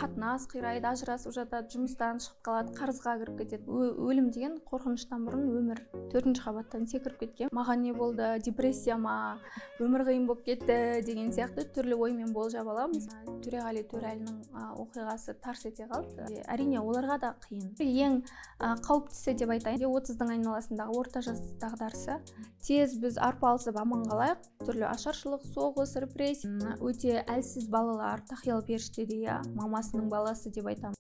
қатынас қирайды, ажырасып жатады, жұмыстан шығып қалады, қарызға кіріп кетеді. Өлім деген қорқыныштан бұрын өмір 4-ші қабаттан секіріп кеткен. Маған не болды, депрессия ма, өмір қиын болып кетті деген сияқты түрлі оймен болжап аламыз. Төреғали Төреәлінің оқиғасы тарс ете қалды. Әрине оларға да қиын. Ең қауіптісі деп айтайын, 30-дың айналасындағы орта жас дағдарысы. Тез біз арпалысып аман қалайық. Түрлі ашаршылық, соғыс, репрессия, өте әлсіз балалар, тақиялы періштедей, мамасының баласы деп айтамын.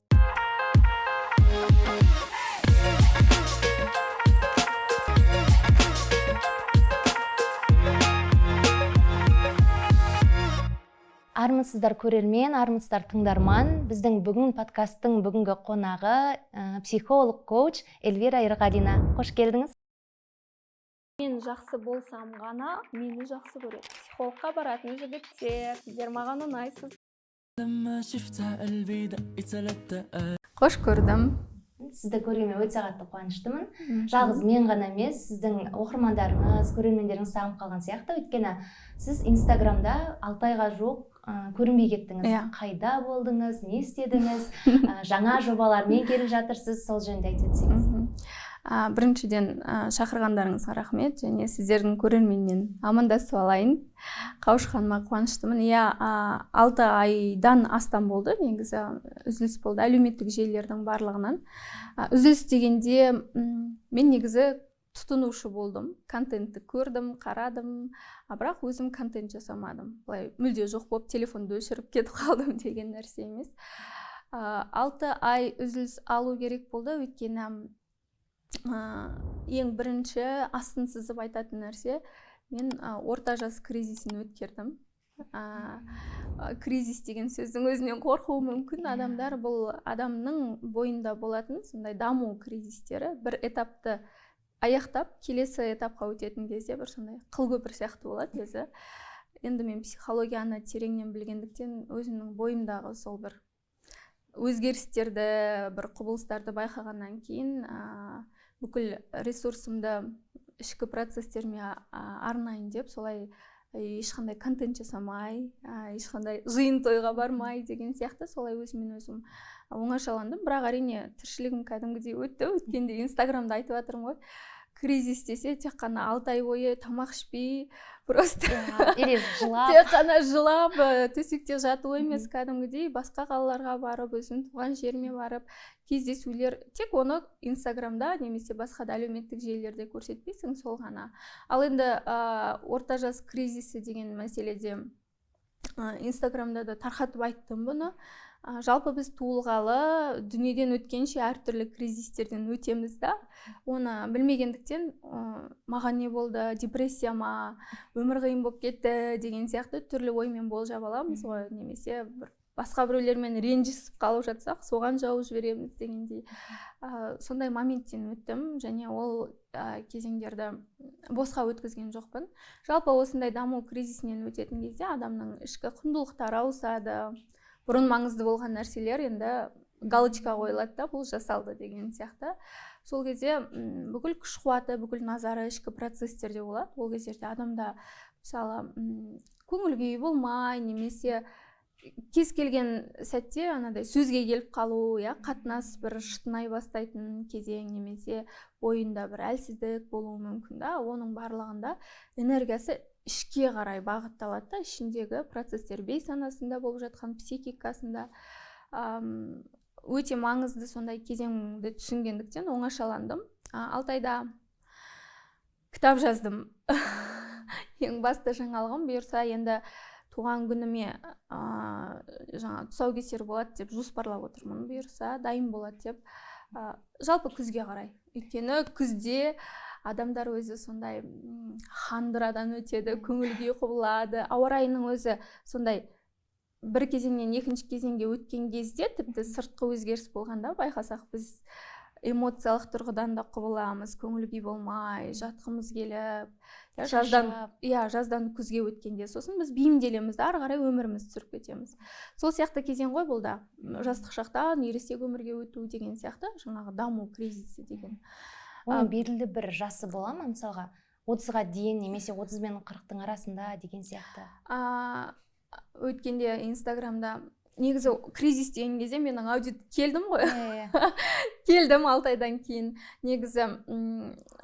Армысыздар көрермен, армысыздар тыңдарман. Біздің бүгін подкасттың бүгінгі қонағы психолог, коуч Эльвира Ерғалина. Қош келдіңіз. Мен жақсы болсам ғана мені жақсы көреді. Психологқа баратын жігіттер, сіздер маған ұнайсыз. Қош көрдім. Сізді көруіме өте қатты қуаныштымын. Жалғыз мен ғана емес, сіздің оқырмандарыңыз, көрермендеріңіз сағынып қалған сияқты. Өйткені сіз Инстаграмда 6 айға жоқ көрінбей кеттіңіз. Қайда болдыңыз, не істедіңіз, жаңа жобалармен келіп жатырсыз, сол жөнінде айтып өтсеңіз. Біріншіден шақырғандарыңызға рахмет, және сіздердің көрерменмен амандасып алайын. Қауышқаныма қуаныштымын. 6 айдан астам болды, негізі үзіліс болды әлеуметтік желілердің барлығынан. Үзіліс дегенде мен негізі тұтынушы болдым, контентті көрдім, қарадым, бірақ өзім контент жасамадым. Былай мүлде жоқ болып телефонды өшіріп кетіп қалдым деген нәрсе емес. 6 ай үзіліс алу керек болды, өйткені ең бірінші астын сызып айтатын нәрсе, мен орта жас кризисін өткердім. Кризис деген сөздің өзінен қорқуы мүмкін. Адамдар бұл адамның бойында болатын сондай даму кризистері. Бір этапты аяқтап, келесі этапқа өтетін кезде бір сондай қыл көпір сияқты болады өзі. Енді мен психологияны тереңнен білгендіктен өзімнің бойымдағы сол бір өзгерістерді, бір құбылыстарды байқағаннан кейін бүкіл ресурсымды ішкі процестеріме арнайын деп, солай ешқандай контент жасамай, ешқандай жиын тойға бармай деген сияқты, солай өзімен өзім оңашаландым. Бірақ әрине тіршілігім кәдімгідей өтті. Өткенде Инстаграмда айтып жатырмын ғой, кризис десе тек қана 6 ай бойы тамақ ішпей, просто тек қана жылап, төсекте жату емес, кәдімгідей басқа қалаларға барып, өзім туған жеріме барып, кездесулер, тек оны Инстаграмда немесе басқа да әлеуметтік желілерде көрсетпейсің, сол ғана. Ал енді орта жас кризисі деген мәселеде Инстаграмда да тарқатып айттым бұны. Жалпы біз туылғалы дүниеден өткенше әртүрлі кризистерден өтеміз да. Оны білмегендіктен маған не болды, депрессия ма, өмір қиын болып кетті деген сияқты түрлі оймен болжап аламыз ғой, немесе басқа біреулермен ренжісіп қалып жатсақ, соған жауып жібереміз дегендей. Сондай моменттен өттім, және ол кезеңдерді босқа өткізген жоқпын. Жалпы осындай даму кризисінен өтетін кезде адамның ішкі құндылықтары ауысады. Бұрын маңызды болған нәрселер енді галочка қойылады да, бұл жасалды деген сияқты. Сол кезде бүкіл күш қуаты, бүкіл назары ішкі процестерде болады. Ол кездерде адамда мысалы көңіл күйі болмай, немесе кез келген сәтте анадай сөзге келіп қалу, қатынас бір шытынай бастайтын кезең, немесе бойында бір әлсіздік болуы мүмкін да. Оның барлығында энергиясы ішке қарай бағытталады да, ішіндегі процестер бейсанасында болып жатқан, психикасында өте маңызды сондай кезеңді түсінгендіктен оңашаландым. 6 айда кітап жаздым. Ең басты жаңалығым, бұйырса енді туған күніме тұсаукесер болады деп жоспарлап отырмын, бұйырса дайын болады деп. Жалпы күзге қарай. Өйткені күзде адамдар өзі сондай хандырадан өтеді, көңіл күйі құбылады. Ауа райының өзі сондай бір кезеңнен екінші кезеңге өткен кезде тіпті сыртқы өзгеріс болғанда байқасақ, біз эмоциялық тұрғыдан да құбыламыз, көңіл күй болмай, жатқымыз келіп, жаздан күзге өткенде, сосын біз бейімделеміз, ары қарай өмірімізді сүріп кетеміз. Сол сияқты кезең ғой бұл да. Жастық шақтан ересек өмірге өту деген сияқты, жаңағы даму кризисі деген. Оның белгілі бір жасы бола ма, мысалға 30-ға дейін немесе 30 мен 40-тың арасында деген сияқты? Өткенде Инстаграмда негізі кризис деген кезде менің келдім ғой. Иә. Келдім 6 айдан кейін. Негізі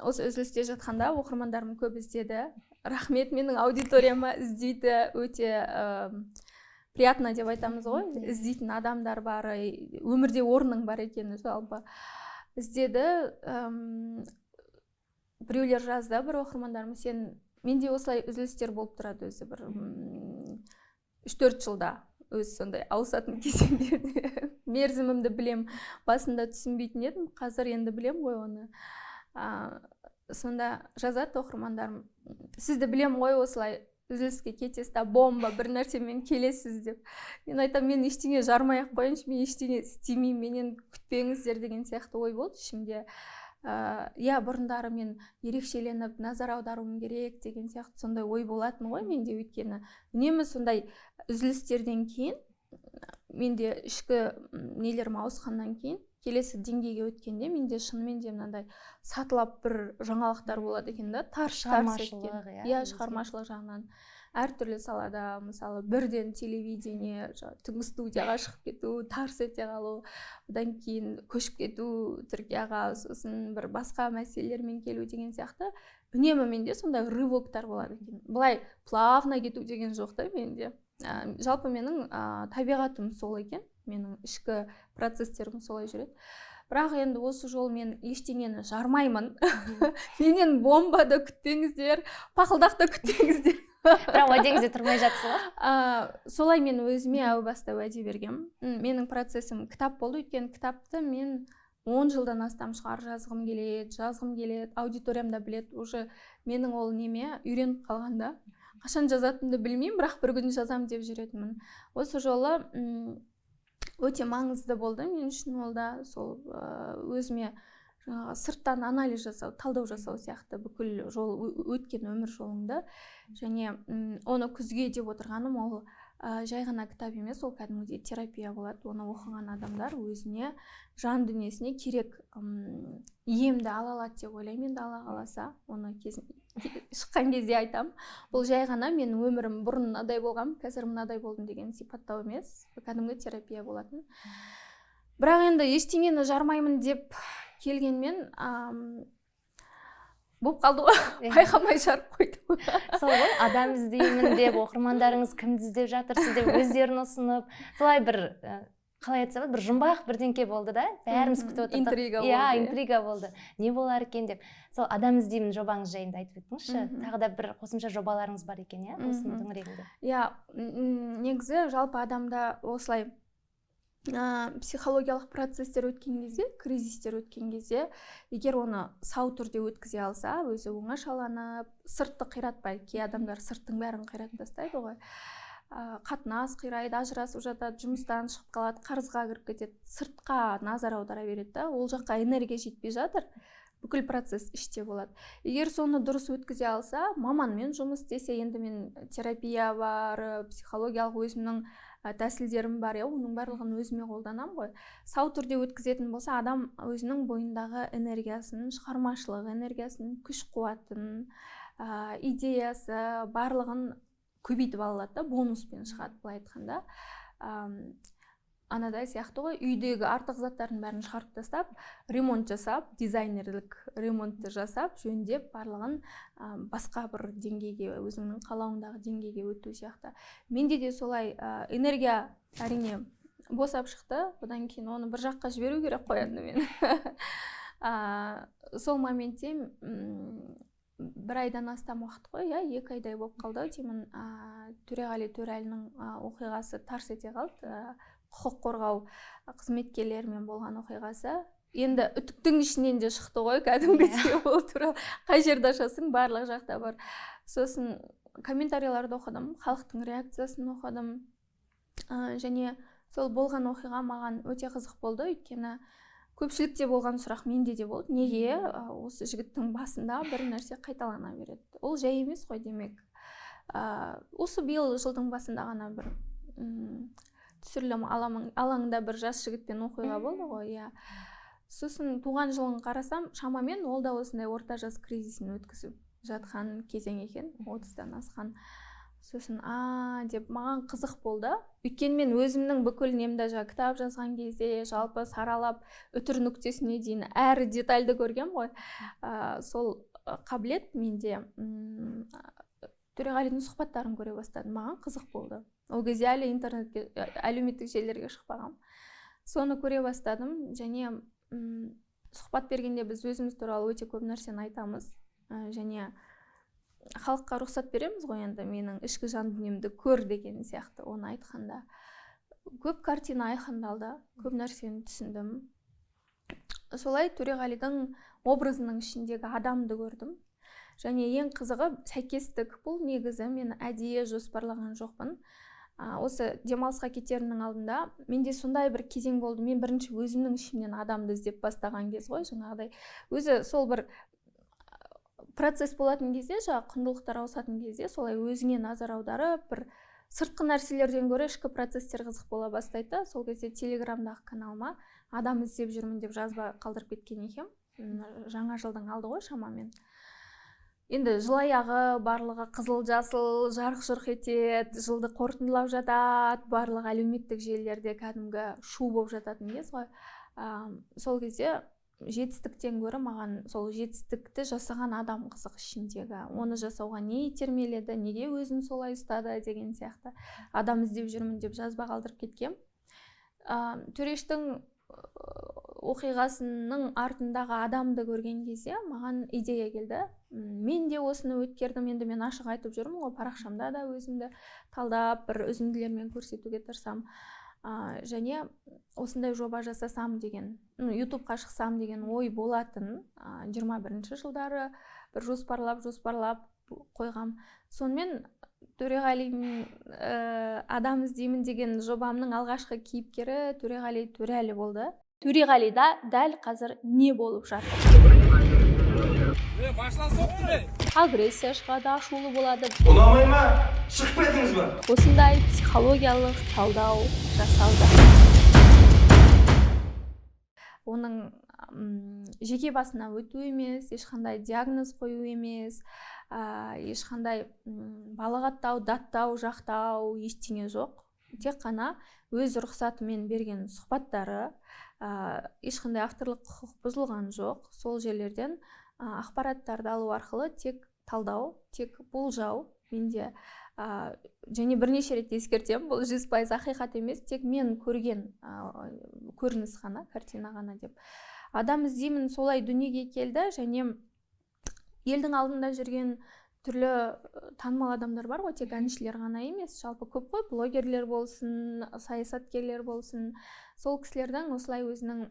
осы үзілісте жатқанда оқырмандарым көп іздеді. Рахмет, менің аудиторияма іздейді, өте приятно деп айтамыз ғой. Іздейтін адамдар бар, өмірде орның бар екені жалпы. Іздеді. Біреулер жазды, бір оқырмандарым, менде осылай үзілістер болып тұрады өзі бір 3-4 жылда. Өз сондай ауысатын кезеңдерде мерзімімді білем, басында түсінбейтін едім, қазір енді білем ғой оны. Сонда жазады оқырмандарым, сізді білем ғой, осылай үзіліске кетесіз да бомба бір нәрсемен келесіз деп. Мен айтам, мен ештеңе жармай-ақ қояйыншы, мен ештеңе істемеймін, менен күтпеңіздер деген сияқты ой болды ішімде. Бұрындары мен ерекшеленіп назар аударуым керек деген сияқты сондай ой болатын ғой менде, өйткені үнемі сондай үзілістерден кейін менде ішкі нелерім ауысқаннан кейін келесі деңгейге өткенде менде шынымен де мынандай сатылап бір жаңалықтар болады екен да, шығармашылық жағынан. Әртүрлі салада, мысалы бірден телевидение, түнгі студияға шығып кету, тарс ете қалу, одан кейін көшіп кету Түркияға, сосын бір басқа мәселелермен келу деген сияқты үнемі менде сондай рывоктар болады екен. Былай плавно кету деген жоқ та менде. Жалпы менің табиғатым сол екен, менің ішкі процестерім солай жүреді. Бірақ енді осы жол мен ештеңені жармаймын. Менен бомба да күтпеңіздер, пақылдақ та күтпеңіздер. Бірақ уәдеңізде тұрмай жатсыз ба? Солай мен өзіме әу баста уәде бергем. Менің процесім кітап болды, өйткені кітапты мен 10 жылдан астам шығар жазғым келеді, аудиториям да білет, уже менің ол неме үйреніп қалғанда. Қашан жазатынымды білмеймін, бірақ бір күн жазам деп жүретінмін. Осы жолы өте маңызды болды мен үшін, ол да сол өзіме сырттан анализ жасау, талдау жасау сияқты бүкіл жол, өткен өмір жолыңды. Және оны күзге деп отырғаным, ол жай ғана кітап емес, ол кәдімгідей терапия болады. Оны оқыған адамдар өзіне, жан дүниесіне керек емді ала алады деп ойлаймын. Енді Алла қаласа, оны шыққан кезде айтам. Бұл жай ғана менің өмірім бұрын мынадай болғам, қазір мынадай болдым деген сипаттау емес, кәдімгі терапия болатын. Бірақ енді ештеңені жармаймын деп келгенмен болып қалды ғой, байқамай жарып қойдым. Сол ғой, адам іздеймін деп, оқырмандарыңыз кімді іздеп жатырсыз деп өздерін ұсынып, солай бір қалай айтса бір жұмбақ бірдеңке болды да, бәріміз күтіп отырдық. Интрига болды. Интрига болды. Не болар екен деп. Сол адам іздеймін жобаңыз жайында айтып өтіңізші. Тағы да бір қосымша жобаларыңыз бар екен, иә, осының төңірегінде. Негізі жалпы адамда осылай психологиялық процесстер өткен кезде, кризистер өткен кезде, егер оны сау түрде өткізе алса, өзі оңашаланып, сыртты қиратпай, кей адамдар сырттың бәрін қират тастайды ғой. Қатынас қирайды, ажырасып жатады, жұмыстан шығып қалады, қарызға кіріп кетеді, сыртқа назар аудара береді, ол жаққа энергия жетпей жатыр, бүкіл процесс іште болады. Егер соны дұрыс өткізе алса, маманмен жұмыс істесе, енді мен терапия бар, психологиялық өзімнің тәсілдерім бар, оның барлығын өзіме қолданам ғой. Сау түрде өткізетін болса, адам өзінің бойындағы энергиясын, шығармашылық энергиясын, күш қуатын, идеясы барлығын көбейтіп алады да, бонуспен шығады, былай айтқанда. Анадай сияқты ғой, үйдегі артық заттардың бәрін шығарып тастап, ремонт жасап, дизайнерлік ремонтты жасап, жөндеп, барлығын басқа бір деңгейге, өзіңнің қалауындағы деңгейге өту сияқты. Менде де солай энергия әрине босап шықты, одан кейін оны бір жаққа жіберу керек қоянды мен. Сол моментте бір айдан астам уақыт қой, 2 айдай болып қалды деймін, Төреғали Төрәлінің оқиғасы тарс ете қалды, құқық қорғау қызметкерлерімен болған оқиғасы. Енді үтіктің ішінен де шықты ғой, кәдімгідей ол туралы қай жерде ашасың, барлық жақта бар. Сосын комментарийларды оқыдым, халықтың реакциясын оқыдым. Және сол болған оқиға маған өте қызық болды, өйткені көпшілікте болған сұрақ менде де болды. Неге осы жігіттің басында бір нәрсе қайталана береді? Ол жай емес қой демек. Осы биыл жылдың басында ғана бір түсірілім алаңында бір жас жігітпен оқиға болды ғой. Сосын туған жылын қарасам, шамамен ол да осындай орта жас кризисін өткізіп жатқан кезең екен, 30-дан асқан. сосын деп маған қызық болды. Өйткені мен өзімнің бүкіл немді кітап жазған кезде жалпы саралап үтір нүктесіне дейін әр детальды көргем ғой. Сол қабілет менде Төреғалидың сұхбаттарын көре бастадым. Маған қызық болды. Ол кезде әлі интернетке, әлеуметтік желілерге шықпағам. Соны көре бастадым, және сұхбат бергенде біз өзіміз туралы өте көп нәрсені айтамыз, және халыққа рұқсат береміз ғой, енді менің ішкі жан дүниемді көр деген сияқты. Оны айтқанда көп картина айқындалды, көп нәрсені түсіндім. Солай Төреғалидың образының ішіндегі адамды көрдім. Және ең қызығы сәйкестік. Бұл негізі мен әдейі жоспарлаған жоқпын. Осы демалысқа кетерімнің алдында менде сондай бір кезең болды. Мен бірінші өзімнің ішімнен адамды іздеп бастаған кез ғой, жаңағыдай. Өзі сол бір процесс болатын кезде, құндылықтар ауысатын кезде, солай өзіңе назар аударып, бір сыртқы нәрселерден гөрі ішкі процесстер қызық бола бастайды. Сол кезде Телеграмдағы каналыма адам іздеп жүрмін деп жазба қалдырып кеткен екем. Жаңа жылдың алды ғой шамамен. Енді жыл аяғы барлығы қызыл жасыл жарық жұрқ етеді, жылды қорытындылап жатады, барлығы әлеуметтік желілерде кәдімгі шу болып жататын кез ғой. Сол кезде жетістіктен гөрі маған сол жетістікті жасаған адам қызық ішіндегі. Оны жасауға не итермеледі, неге өзін солай ұстады деген сияқты. Адам іздеп жүрмін деп жазба қалдырып кеткем. Төрештің оқиғасының артындағы адамды көрген кезде маған идея келді. Мен де осыны өткердім, енді мен ашық айтып жүрмін ғой, парақшамда да өзімді талдап, бір үзінділермен көрсетуге тырысам. Және осындай жоба жасасам деген, ютубқа шықсам деген ой болатын. 21 жылдары бір жоспарлап қойғам. Сонымен Төреғалидың адам іздеймін деген жобамның алғашқы кейіпкері Төреғали Төреәлі болды. Төреғалида дәл қазір не болып жатыр? Агрессия шығады, ашулы болады. Ұнамай ма? Шығып кетіңіз ба? Осындай психологиялық талдау жасалды. Оның жеке басына өту емес, ешқандай диагноз қою емес, ешқандай балағаттау, даттау, жақтау ештеңе жоқ. Тек қана өз рұқсатымен берген сұхбаттары, ешқандай авторлық құқық бұзылған жоқ. Сол жерлерден ақпараттарды алу арқылы тек талдау, тек болжау. Менде және бірнеше рет ескертем, бұл 100% ақиқат емес, тек мен көрген көрініс ғана, картина ғана деп. Адам іздеймін солай дүниеге келді, және елдің алдында жүрген түрлі танымал адамдар бар ғой, тек әншілер ғана емес, жалпы көп қой, блогерлер болсын, саясаткерлер болсын. Сол кісілердің осылай өзінің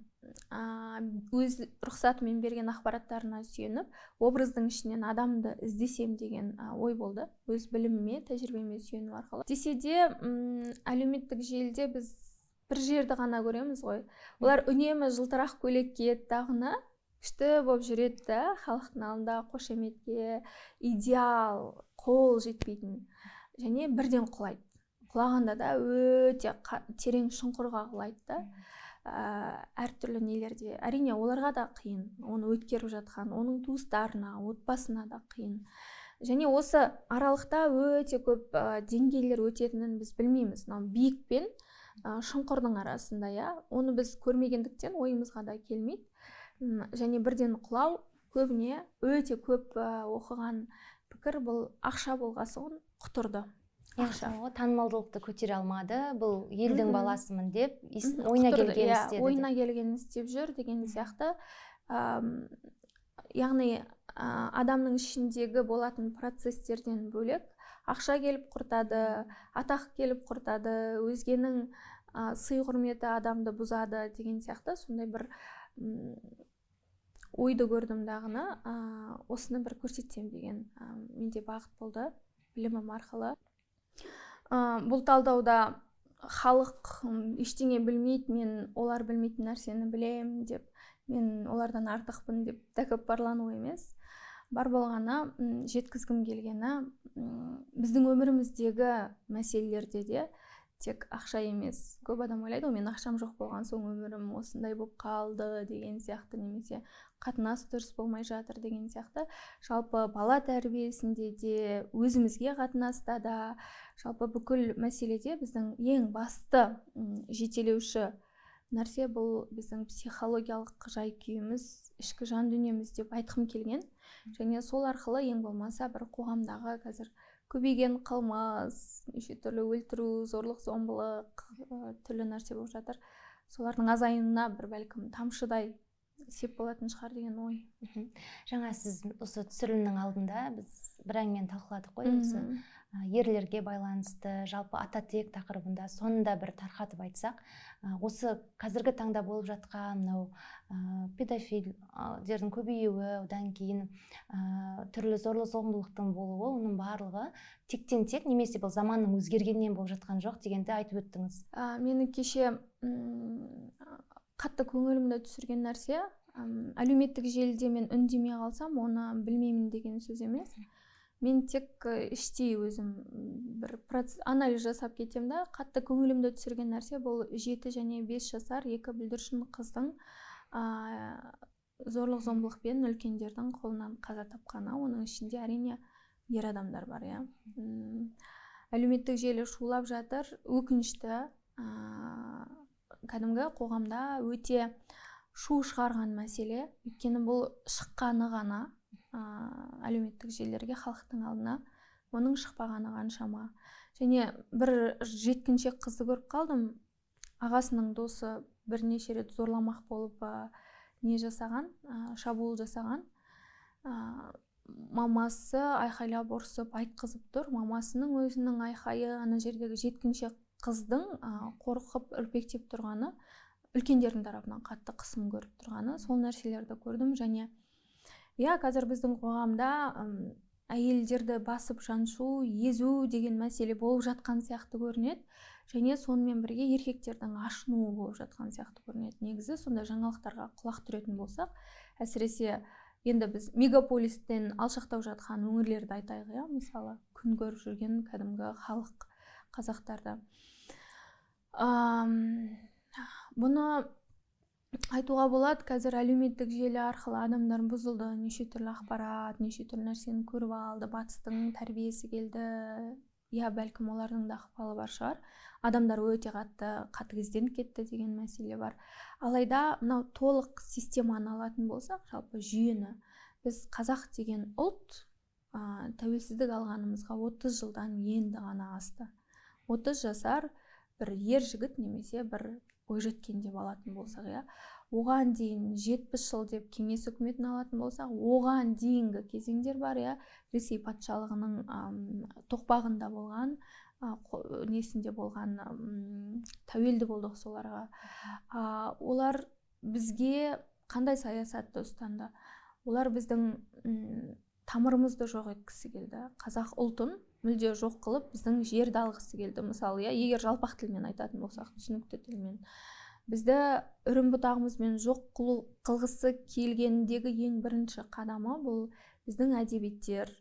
өз рұқсатымен берген ақпараттарына сүйеніп, образдың ішінен адамды іздесем деген ой болды. Өз біліміме, тәжірибеме сүйену арқылы. Десе де, әлеуметтік желіде біз бір жерді ғана көреміз ғой. Олар үнемі жылтырақ көйлекке тағына күшті болып жүреді да, халықтың алдында қошеметке, идеал, қол жетпейтін, және бірден құлайды. Құлағанда да өте терең шұңқырға құлайды да. Әртүрлі нелерде. Әрине, оларға да қиын. Оны өткеріп жатқан, оның туыстарына, отбасына да қиын. Және осы аралықта өте көп деңгейлер өтетінін біз білмейміз. Биік пен шұңқырдың арасында, оны біз көрмегендіктен ойымызға да келмейді. Және бірден құлау көбіне өте көп оқыған пікір бұл ақша болғасын құтырды. Танымалдылықты көтере алмады, бұл елдің баласымын деп, ойына келген істеді. Ойына келген істеп жүр деген сияқты. Яғни адамның ішіндегі болатын процестерден бөлек ақша келіп құртады, атақ келіп құртады, өзгенің сый құрметі адамды бұзады деген сияқты. Сондай бір ойды көрдім дағыны, осыны бір көрсетсем деген менде бағыт болды білімім арқылы. Бұл талдауда халық ештеңе білмейді, мен олар білмейтін нәрсені білем деп, мен олардан артықпын деп тәкаппарлану емес. Бар болғаны жеткізгім келгені, біздің өміріміздегі мәселелерде де тек ақша емес. Көп адам ойлайды, мен ақшам жоқ болған соң өмірім осындай болып қалды деген сияқты, немесе қатынас дұрыс болмай жатыр деген сияқты. Жалпы бала тәрбиесінде де, өзімізге қатынаста да, жалпы бүкіл мәселеде біздің ең басты жетелеуші нәрсе бұл біздің психологиялық жай-күйіміз, ішкі жан дүниеміз деп айтқым келген. Және сол арқылы ең болмаса бір қоғамдағы қазір көбейген қылмыс, неше түрлі өлтіру, зорлық, зомбылық, түрлі нәрсе болып жатыр. Солардың азаюына бір бәлкім тамшыдай сеп болатын шығар деген ой. Жаңа сіз осы түсірілімнің алдында біз бір әңгімені талқыладық қой, осы ерлерге байланысты, жалпы ата тек тақырыбында, соңында бір тарқатып айтсақ, осы қазіргі таңда болып жатқан мынау педофилдердің көбеюі, одан кейін түрлі зорлық зомбылықтың болуы, оның барлығы тектен тек немесе бұл заманның өзгергеннен болып жатқан жоқ дегенді айтып өттіңіз. Мені кеше қатты көңілімді түсірген нәрсе, әлеуметтік желіде мен үндемей қалсам, оны білмеймін деген сөз емес. Мен тек іштей өзім бір анализ жасап кетем да, қатты көңілімді түсірген нәрсе бұл 7 және 5 жасар екі бүлдіршін қыздың зорлық зомбылықпен үлкендердің қолынан қаза тапқаны. Оның ішінде әрине ер адамдар бар, иә. Әлеуметтік желі шулап жатыр, өкінішті. Кәдімгі қоғамда өте шу шығарған мәселе, өйткені бұл шыққаны ғана әлеуметтік желілерге, халықтың алдына, оның шықпағаны қаншама. Және бір жеткіншек қызды көріп қалдым, ағасының досы бірнеше рет зорламақ болып не жасаған, шабуыл жасаған. Мамасы айқайлап ұрсып айтқызып тұр. Мамасының өзінің айқайы, ана жердегі жеткіншек қыздың қорқып үрпектеп тұрғаны, үлкендердің тарапынан қатты қысым көріп тұрғаны, сол нәрселерді көрдім. Және қазір біздің қоғамда әйелдерді басып жаншу, езу деген мәселе болып жатқан сияқты көрінеді. Және сонымен бірге еркектердің ашынуы болып жатқан сияқты көрінеді. Негізі сондай жаңалықтарға құлақ түретін болсақ, әсіресе енді біз мегаполистен алшақтау жатқан өңірлерді айтайық, мысалы күн көріп жүрген кәдімгі халық қазақтарды. Бұны айтуға болады, қазір әлеуметтік желі арқылы адамдар бұзылды, неше түрлі ақпарат, неше түрлі нәрсені көріп алды, батыстың тәрбиесі келді. Бәлкім олардың да ықпалы бар шығар. Адамдар өте қатыгезденіп кетті деген мәселе бар. Алайда мынау толық системаны алатын болсақ, жалпы жүйені, біз қазақ деген ұлт тәуелсіздік алғанымызға 30 жылдан енді ғана асты. 30 жасар бір ер жігіт немесе бір бойжеткен деп алатын болсақ, оған дейін 70 жыл деп кеңес үкіметін алатын болсақ, оған дейінгі кезеңдер бар, Ресей патшалығының тоқпағында болған, несінде болған, тәуелді болдық соларға. Олар бізге қандай саясатты ұстанды? Олар біздің тамырымызды жоқ еткісі келді. Қазақ ұлтын мүлде жоқ қылып, біздің жерді алғысы келді. Мысалы, егер жалпақ тілмен айтатын болсақ, түсінікті тілмен. Бізді үрім бұтағымызбен жоқ қылғысы келгендегі ең бірінші қадамы бұл біздің әдебиеттер,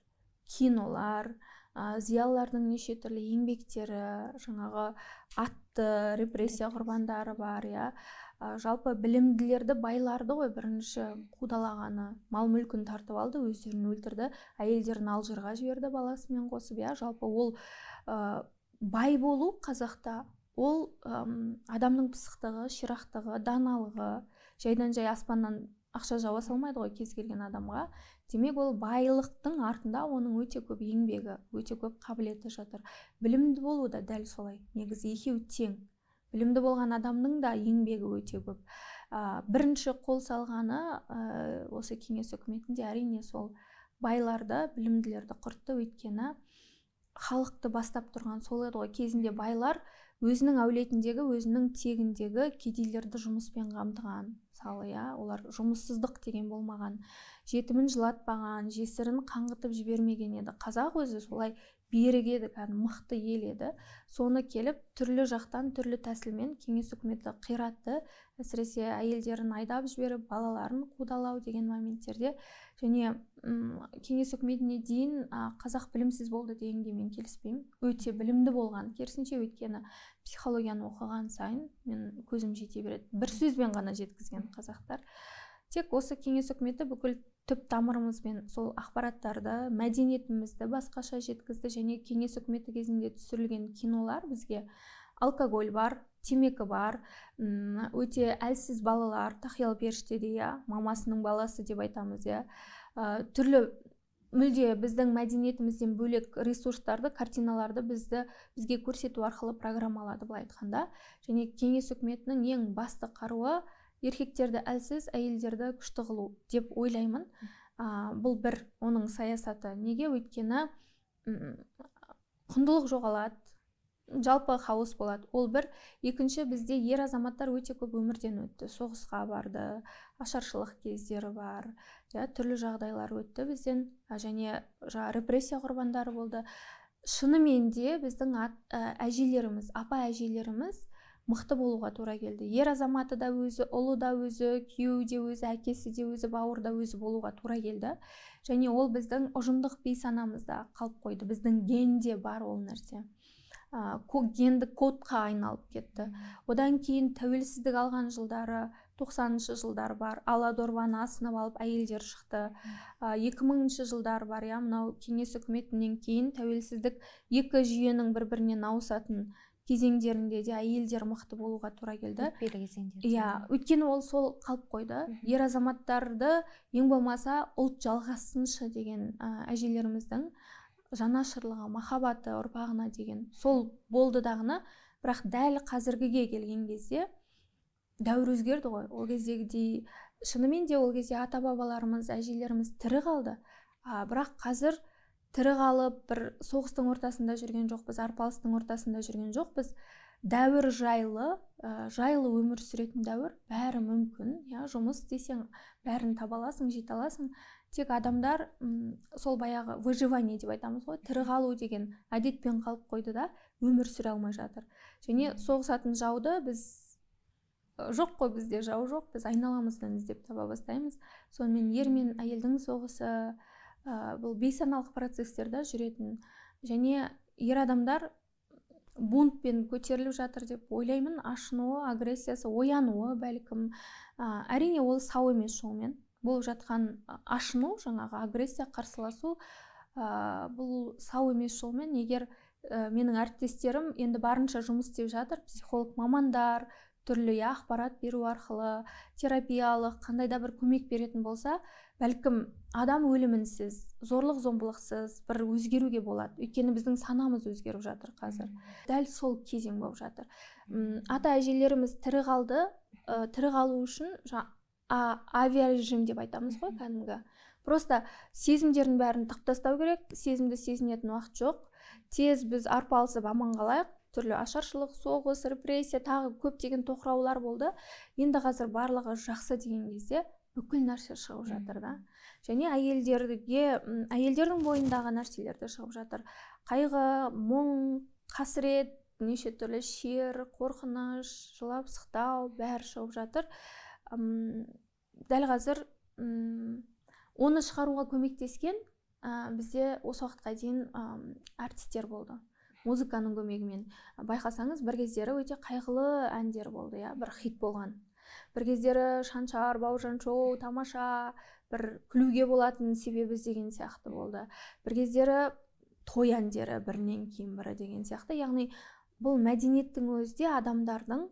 кинолар, зиялылардың неше түрлі еңбектері, жаңағы атты репрессия құрбандары бар, жалпы білімділерді, байларды ғой бірінші қудалағаны, мал мүлкін тартып алды, өздерін өлтірді, әйелдерін алжырға жіберді баласымен қосып, жалпы ол бай болу қазақта, ол адамның пысықтығы, ширақтығы, даналығы, жайдан жай аспаннан ақша жауа салмайды ғой кез келген адамға. Демек, ол байлықтың артында оның өте көп еңбегі, өте көп қабілеті жатыр. Білімді болу да дәл солай. Негізі екеуі тең. Білімді болған адамның да еңбегі өте көп. Бірінші қол салғаны осы кеңес үкіметінде әрине сол байларды, білімділерді құртты, өйткені халықты бастап тұрған сол еді ғой. Кезінде байлар өзінің әулетіндегі, өзінің тегіндегі кедейлерді жұмыспен қамтыған. Мысалы, олар жұмыссыздық деген болмаған, жетімін жылатпаған, жесірін қаңғытып жібермеген еді. Қазақ өзі солай берік еді, мықты ел еді. Соны келіп түрлі жақтан түрлі тәсілмен кеңес үкіметі қиратты, әсіресе әйелдерін айдап жіберіп балаларын қудалау деген моменттерде. Және кеңес үкіметіне дейін қазақ білімсіз болды дегенге мен келіспеймін. Өте білімді болған, керісінше, өйткені психологияны оқыған сайын мен көзім жете береді. Бір сөзбен ғана жеткізген қазақтар. Тек осы кеңес үкіметі бүкіл түп тамырымызбен сол ақпараттарды, мәдениетімізді басқаша жеткізді. Және кеңес үкіметі кезінде түсірілген кинолар бізге алкоголь бар, темекі бар, өте әлсіз балалар, тақиялы періштеде, мамасының баласы деп айтамыз, түрлі мүлде біздің мәдениетімізден бөлек ресурстарды, картиналарды бізге көрсету арқылы программалады, былай айтқанда. Және кеңес үкіметінің ең басты қаруы еркектерді әлсіз, әйелдерді күшті қылу деп ойлаймын. Бұл бір оның саясаты. Неге? Өйткені құндылық жоғалады, жалпы хаос болады. Ол бір. Екінші, бізде ер азаматтар өте көп өмірден өтті, соғысқа барды, ашаршылық кездері бар, түрлі жағдайлар өтті бізден, және репрессия құрбандары болды. Шынымен де біздің әжелеріміз, апа әжелеріміз мықты болуға тура келді. Ер азаматы да өзі, ұлы да өзі, күйеуі де өзі, әкесі де өзі, бауыр да өзі болуға тура келді. Және ол біздің ұжымдық бейсанамызда қалып қойды. Біздің генде бар ол нәрсе. Гендік кодқа айналып кетті. Одан кейін тәуелсіздік алған жылдары, 90-шы жылдар бар. Ала дорбаны асынып алып әйелдер шықты. 2000-шы жылдар бар. Мынау кеңес үкіметінен кейін тәуелсіздік екі жүйенің бір-бірінен ауысатын кезеңдерінде де әйелдер мықты болуға тура келді. Өйткені ол сол қалып қойды. Ер азаматтарды ең болмаса ұлт жалғасыншы деген әжелеріміздің жанашырлығы, махаббаты ұрпағына деген сол болды дағыны. Бірақ дәл қазіргіге келген кезде дәуір өзгерді ғой. Ол кездегідей, шынымен де ол кезде ата-бабаларымыз, әжелеріміз тірі қалды. Бірақ қазір тірі қалып, бір соғыстың ортасында жүрген жоқпыз, арпалыстың ортасында жүрген жоқпыз. Дәуір жайлы өмір сүретін дәуір, бәрі мүмкін. Жұмыс істесең, бәрін таба аласың, жете аласың. Тек адамдар сол баяғы выживание деп айтамыз ғой, тірі қалу деген әдетпен қалып қойды да, өмір сүре алмай жатыр. Және соғысатын жауды біз жоқ қой, бізде жау жоқ, біз айналамыздан іздеп таба бастаймыз. Сонымен ер мен әйелдің соғысы, бұл бейсаналық процестерде жүретін. Және ер адамдар бунтпен көтеріліп жатыр деп ойлаймын. Ашынуы, агрессиясы, оянуы бәлкім. Әрине ол сау емес жолмен. Болып жатқан ашыну, жаңағы агрессия, қарсыласу, бұл сау емес жолмен. Егер менің әріптестерім енді барынша жұмыс істеп жатыр, психолог мамандар, түрлі ақпарат беру арқылы, терапиялық қандай да бір көмек беретін болса, бәлкім адам өлімінсіз, зорлық-зомбылықсыз бір өзгеруге болады. Өйткені біздің санамыз өзгеріп жатыр қазір. Дәл сол кезең болып жатыр. Ата-әжелеріміз тірі қалды, тірі қалу үшін авиарежим деп айтамыз ғой, кәдімгі. Просто сезімдердің бәрін тығып тастау керек, сезімді сезінетін уақыт жоқ. Тез біз арпалысып аман қалайық. Түрлі ашаршылық, соғыс, репрессия, тағы көптеген тоқыраулар болды. Енді қазір барлығы жақсы деген кезде бүкіл нәрсе шығып жатыр да. Және әйелдердің бойындағы нәрселер де шығып жатыр. Қайғы, мұң, қасірет, неше түрлі шер, қорқыныш, жылап сықтау, бәрі шығып жатыр. Дәл қазір оны шығаруға көмектескен бізде осы уақытқа дейін артистер болды. Музыканың көмегімен. Байқасаңыз, бір кездері өте қайғылы әндер болды, бір хит болған. Бір кездері Шаншар, Бауыржан шоу, тамаша, бір күлуге болатын себебі деген сияқты болды. Бір кездері той әндері бірінен кейін бірі деген сияқты. Яғни бұл мәдениеттің өзде адамдардың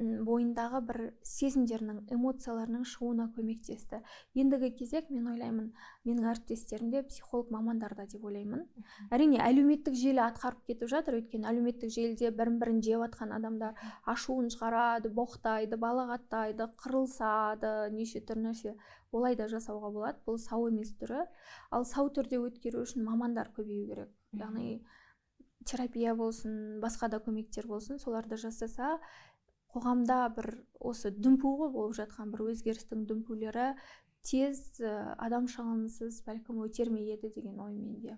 бойындағы бір сезімдерінің, эмоцияларының шығуына көмектесті. Ендігі кезек, мен ойлаймын, менің әріптестерімде психолог мамандарда деп ойлаймын. Әрине, әлеуметтік желі атқарып кетіп жатыр, өйткені әлеуметтік желіде бірін-бірін жеп атқан адамдар ашуын шығарады, боқтайды, балағаттайды, қырылсады, неше түрлі нәрсе. Олай да жасауға болады, бұл сау емес түрі. Ал сау түрде өткеру үшін мамандар көбею керек. Яғни терапия болсын, басқа да көмектер болсын, соларды жасаса, қоғамда бір осы дүмпуі болып жатқан бір өзгерістің дүмпулері тез адам шығынсыз бәлкім өтер ме еді деген ой менде.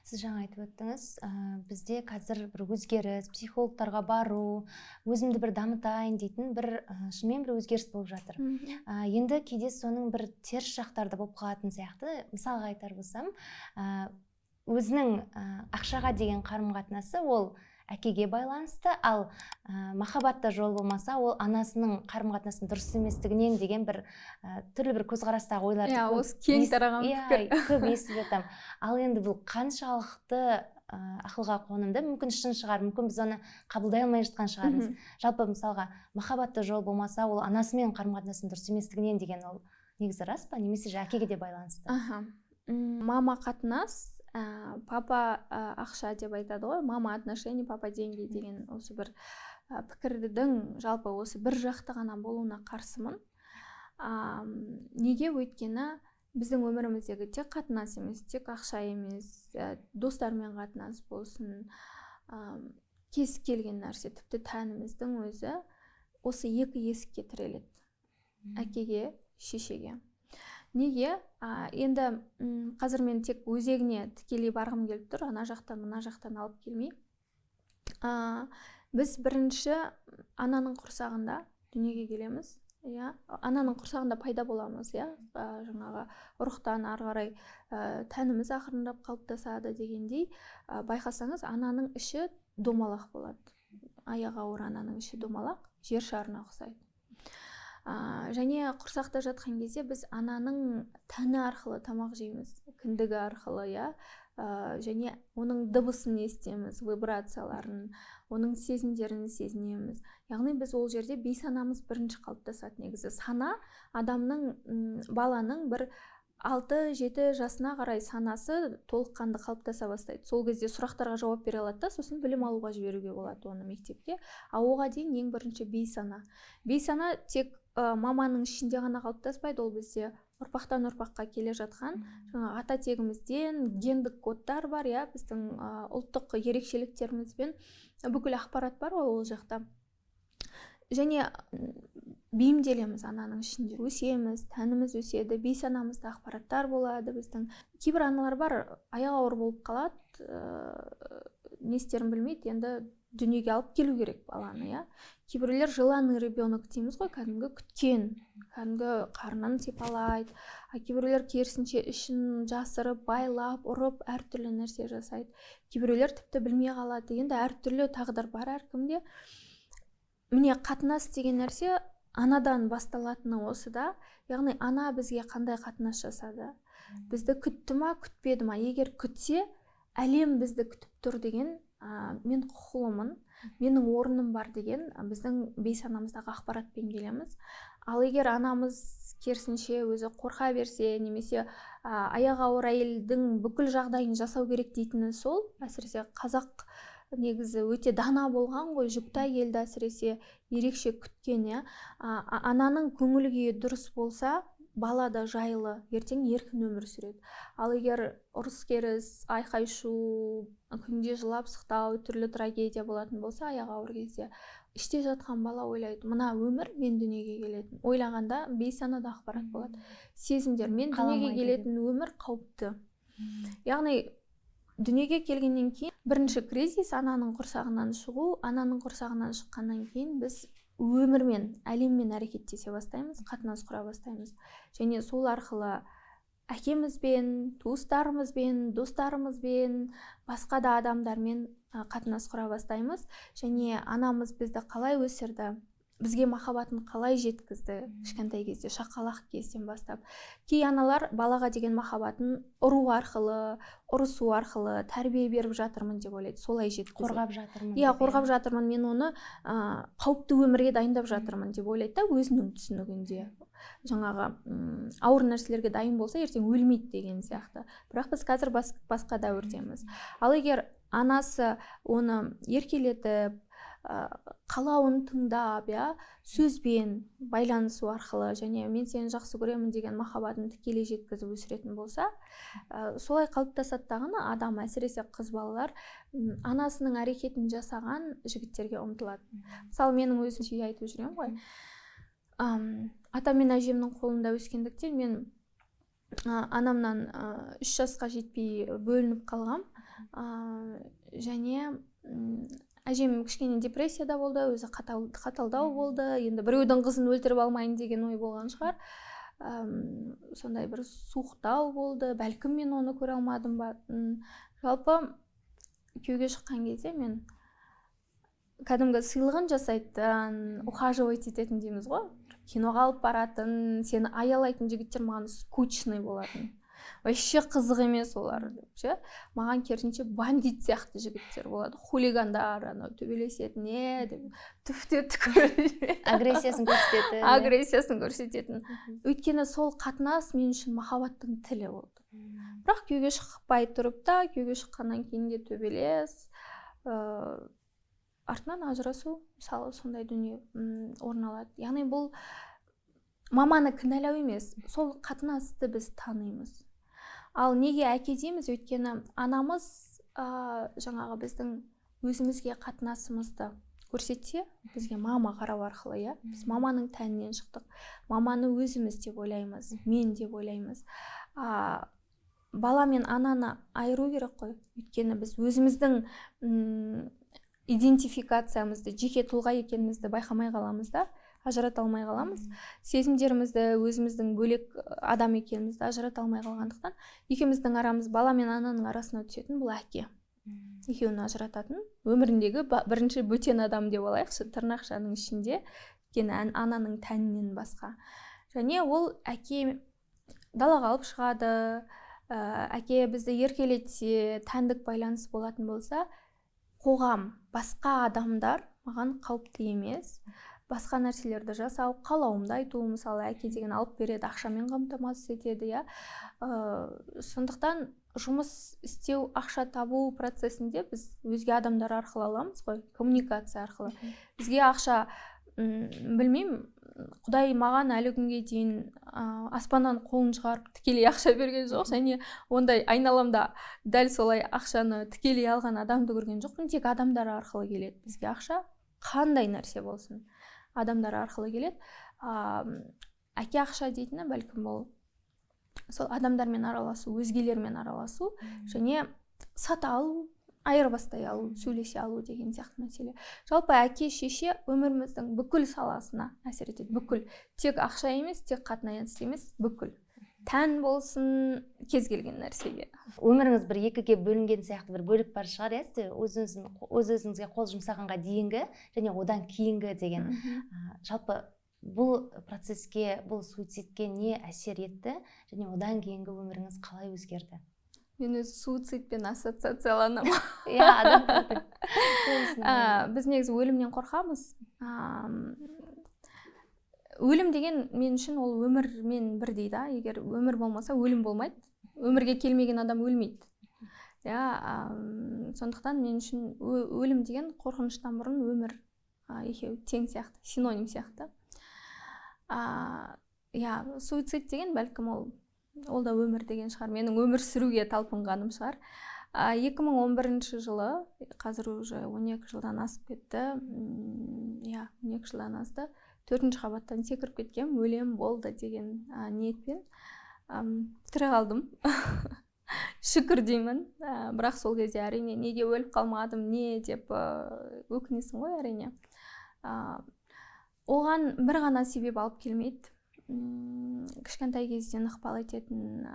Сіз жаңа айтып өттіңіз, бізде қазір бір өзгеріс, психологтарға бару, өзімді бір дамытайын дейтін бір шынымен бір өзгеріс болып жатыр. Енді кейде соның бір теріс жақтары да болып қалатын сияқты. Мысалға айтар болсам, өзінің ақшаға деген қарым-қатынасы ол әкеге байланысты, ал махаббатта жол болмаса, ол анасының қарым-қатынасының дұрыс еместігінен деген бір түрлі бір көзқарастағы ойларды осы кең тараған пікір. Көп естіп жатамын. Ал енді бұл қаншалықты ақылға қонымды, мүмкін шын шығар, мүмкін біз оны қабылдай алмай жатқан шығармыз. Жалпы мысалға махаббатта жол болмаса, ол анасымен қарым-қатынасының дұрыс еместігінен деген ол негізі рас па, немесе әкеге де байланысты? Мама қатынас, папа ақша деп айтады ғой, мама отношения, папа деньги деген осы бір пікірдің жалпы осы бір жақты ғана болуына қарсымын. Неге? Өйткені біздің өміріміздегі тек қатынас емес, тек ақша емес, достармен қатынас болсын, кез келген нәрсе, тіпті тәніміздің өзі осы екі есікке тіреледі: әкеге, шешеге. Неге? Енді қазір мен тек өзегіне тікелей барғым келіп тұр, ана жақтан мына жақтан алып келмей. Біз бірінші ананың құрсағында дүниеге келеміз, ананың құрсағында пайда боламыз, жаңағы рухтан ары қарай тәніміз ақырындап қалыптасады дегендей. Байқасаңыз, ананың іші домалақ болады. Аяғы ауыр ананың іші домалақ, жер шарына ұқсайды. Және құрсақта жатқан кезде біз ананың тәні арқылы тамақ жейміз, кіндігі арқылы, және оның дыбысын естиміз, вибрацияларын, оның сезімдерін сезінеміз. Яғни біз ол жерде бейсанамыз бірінші қалыптасады. Негізі сана адамның, баланың бір 6-7 жасына қарай санасы толыққанды қалыптаса бастайды. Сол кезде сұрақтарға жауап бере алады да, сосын білім алуға жіберуге болады оны мектепке. Оған дейін ең бірінші бейсана. Бейсана тек маманың ішінде ғана қалыптаспайды, ол бізде ұрпақтан ұрпаққа келе жатқан ата тегімізден гендік кодтар бар, біздің ұлттық ерекшеліктерімізбен бүкіл ақпарат бар ол жақта. Және бейімделеміз ананың ішінде, өсеміз, тәніміз өседі, бейсанамызда ақпараттар болады біздің. Кейбір аналар бар, аяғы ауыр болып қалады, не істерін білмейді, енді дүниеге алып келу керек баланы, Кейбіреулер желанный ребенок дейміз ғой, кәдімгі күткен, кәдімгі қарнын сипалайды. Кейбіреулер керісінше ішін жасырып, байлап, ұрып, әртүрлі нәрсе жасайды. Кейбіреулер тіпті білмей қалады. Енді әртүрлі тағдыр бар әркімде. Міне, қатынас деген нәрсе анадан басталатыны осы да. Яғни ана бізге қандай қатынас жасады? Бізді күтті ма, күтпеді ма? Егер күтсе, әлем бізді күтіп тұр деген, мен құқылымын, менің орным бар деген біздің бейсанамыздағы ақпаратпен келеміз. Ал егер анамыз керісінше өзі қорқа берсе, немесе аяғы ауыр әйелдің бүкіл жағдайын жасау керек дейтіні сол, әсіресе қазақ негізі өте дана болған ғой, жүкті әйелді әсіресе ерекше күткен, ананың көңіл күйі дұрыс болса, бала да жайлы, ертең еркін өмір сүреді. Ал егер ұрыс-керіс, айқай-шу, күнде жылап сықтау, түрлі трагедия болатын болса, аяғы ауыр кезде, іште жатқан бала ойлайды, мына өмір мен дүниеге келетін. Ойлағанда бейсанада ақпарат болады. Сезімдер, мен дүниеге келетін өмір қауіпті. Яғни дүниеге келгеннен кейін бірінші кризис ананың құрсағынан шығу, ананың құрсағынан шыққаннан кейін біз өмірмен, әлеммен әрекеттесе бастаймыз, қатынас құра бастаймыз. Және сол арқылы әкемізбен, туыстарымызбен, достарымызбен, басқа да адамдармен қатынас құра бастаймыз. Және анамыз бізді қалай өсірді, бізге махаббатын қалай жеткізді, кішкентай кезде, шақалақ кезден бастап. Кей аналар балаға деген махаббатын ұру арқылы, ұрысу арқылы тәрбие беріп жатырмын деп ойлайды, солай жеткізеді. Қорғап жатырмын. Қорғап жатырмын, мен оны қауіпті өмірге дайындап жатырмын деп ойлайды да, өзінің түсінігінде. Жаңағы ауыр нәрселерге дайын болса, ертең өлмейді деген сияқты. Бірақ біз қазір басқа дәуірдеміз. Ал егер анасы оны еркелетіп, қалауын тыңдап, сөзбен байланысу арқылы, және мен сені жақсы көремін деген махаббатын тікелей жеткізіп өсіретін болса, солай қалыптасады дағы адам, әсіресе қыз балалар анасының әрекетін жасаған жігіттерге ұмтылады. Мысалы, менің өзім жиі айтып жүремін ғой, атам мен әжемнің қолында өскендіктен мен анамнан 3 жасқа жетпей бөлініп қалғам. Және әжем кішкене депрессияда болды, өзі қаталдау болды. Енді біреудің қызын өлтіріп алмайын деген ой болған шығар. Сондай бір суықтау болды. Бәлкім мен оны көре алмадым ба. Жалпы күйеуге шыққан кезде мен кәдімгі сыйлығын жасайтын, ухаживать ететін дейміз ғой. Киноға алып баратын, сені аялайтын жігіттер маған скучный болатын. Вообще қызық емес олар деп ше. Маған керісінше бандит сияқты жігіттер болады. Хулигандар, анау төбелесетін, деп түптеп агрессиясын көрсететін. Өйткені сол қатынас мен үшін махаббаттың тілі болды. Бірақ күйеуге шықпай тұрып та, күйеуге шыққаннан кейін де төбелес, артынан ажырасу, мысалы сондай дүние орын алады. Яғни бұл маманы кінәлау емес, сол қатынасты біз танимыз. Ал неге әке дейміз? Өйткені анамыз жаңағы біздің өзімізге қатынасымызды көрсетсе, бізге мама қарау арқылы, біз маманың тәнінен шықтық. Маманы өзіміз деп ойлаймыз, мен деп ойлаймыз. Бала мен ананы айыру керек қой. Өйткені біз өзіміздің идентификациямызды, жеке тұлға екенімізді байқамай қаламыз да, ажырата алмай қаламыз. Сезімдерімізді, өзіміздің бөлек адам екенімізді ажырата алмай қалғандықтан, екеуміздің арамыз, бала мен ананың арасына түсетін бұл әке. Екеуін ажырататын, өміріндегі бірінші бөтен адам деп алайықшы, тырнақшаның ішінде, өйткені ананың тәнінен басқа. Және ол әке далаға алып шығады, әке бізді еркелетсе, тәндік байланыс болатын болса, қоғам, басқа адамдар маған қауіпті емес. Басқа нәрселерді жасау, қалауымды айту, мысалы әке деген алып береді, ақшамен қамтамасыз етеді, сондықтан жұмыс істеу, ақша табу процесінде біз өзге адамдар арқылы аламыз ғой, коммуникация арқылы. Бізге ақша, білмеймін, Құдай маған әлі күнге дейін аспаннан қолын шығарып тікелей ақша берген жоқ, және ондай айналамда дәл солай ақшаны тікелей алған адамды көрген жоқпын. Тек адамдар арқылы келеді бізге ақша, қандай нәрсе болсын, адамдар арқылы келеді. Әке ақша дейтіні бәлкім ол сол адамдармен араласу, өзгелермен араласу, және сата алу, айырбастай алу, сөйлесе алу деген сияқты мәселе. Жалпы әке, шеше өміріміздің бүкіл саласына әсер етеді. Бүкіл, тек ақша емес, тек қатынас емес, бүкіл. Тән болсын, кез келген нәрсеге. Өміріңіз бір екіге бөлінген сияқты бір бөлік бар шығар, өз-өзіңізге қол жұмсағанға дейінгі және одан кейінгі деген. Жалпы бұл процеске, бұл суицидке не әсер етті және одан кейінгі өміріңіз қалай өзгерді? Мен өз суицидпен ассоциацияланамын. Біз негізі өлімнен қорқамыз. Өлім деген мен үшін ол өмірмен бірдей да. Егер өмір болмаса, өлім болмайды. Өмірге келмеген адам өлмейді. Сондықтан мен үшін өлім деген қорқыныштан бұрын өмір екеуі тең сияқты, синоним сияқты. Суицид деген бәлкім ол да өмір деген шығар. Менің өмір сүруге талпынғаным шығар. 2011 жылы, қазір уже 12 жылдан асып кетті. 12 жылдан асты. 4-ші қабаттан секіріп кеткем, өлем болды деген ниетпен тірі қалдым. Шүкір деймін. Бірақ сол кезде әрине неге өліп қалмадым, не деп өкінесің ғой әрине. Оған бір ғана себеп алып келмейді. Кішкентай кезден ықпал ететін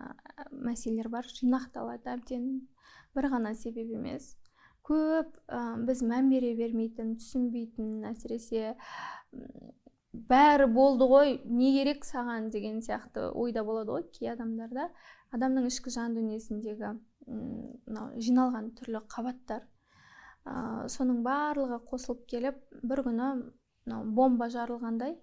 мәселелер бар, жинақталады әбден. Бір ғана себеп емес. Көп біз мән бере бермейтін, түсінбейтін, әсіресе бәрі болды ғой, не керек саған деген сияқты ойда болады ғой кей адамдарда. Адамның ішкі жан дүниесіндегі жиналған түрлі қабаттар, соның барлығы қосылып келіп, бір күні бомба жарылғандай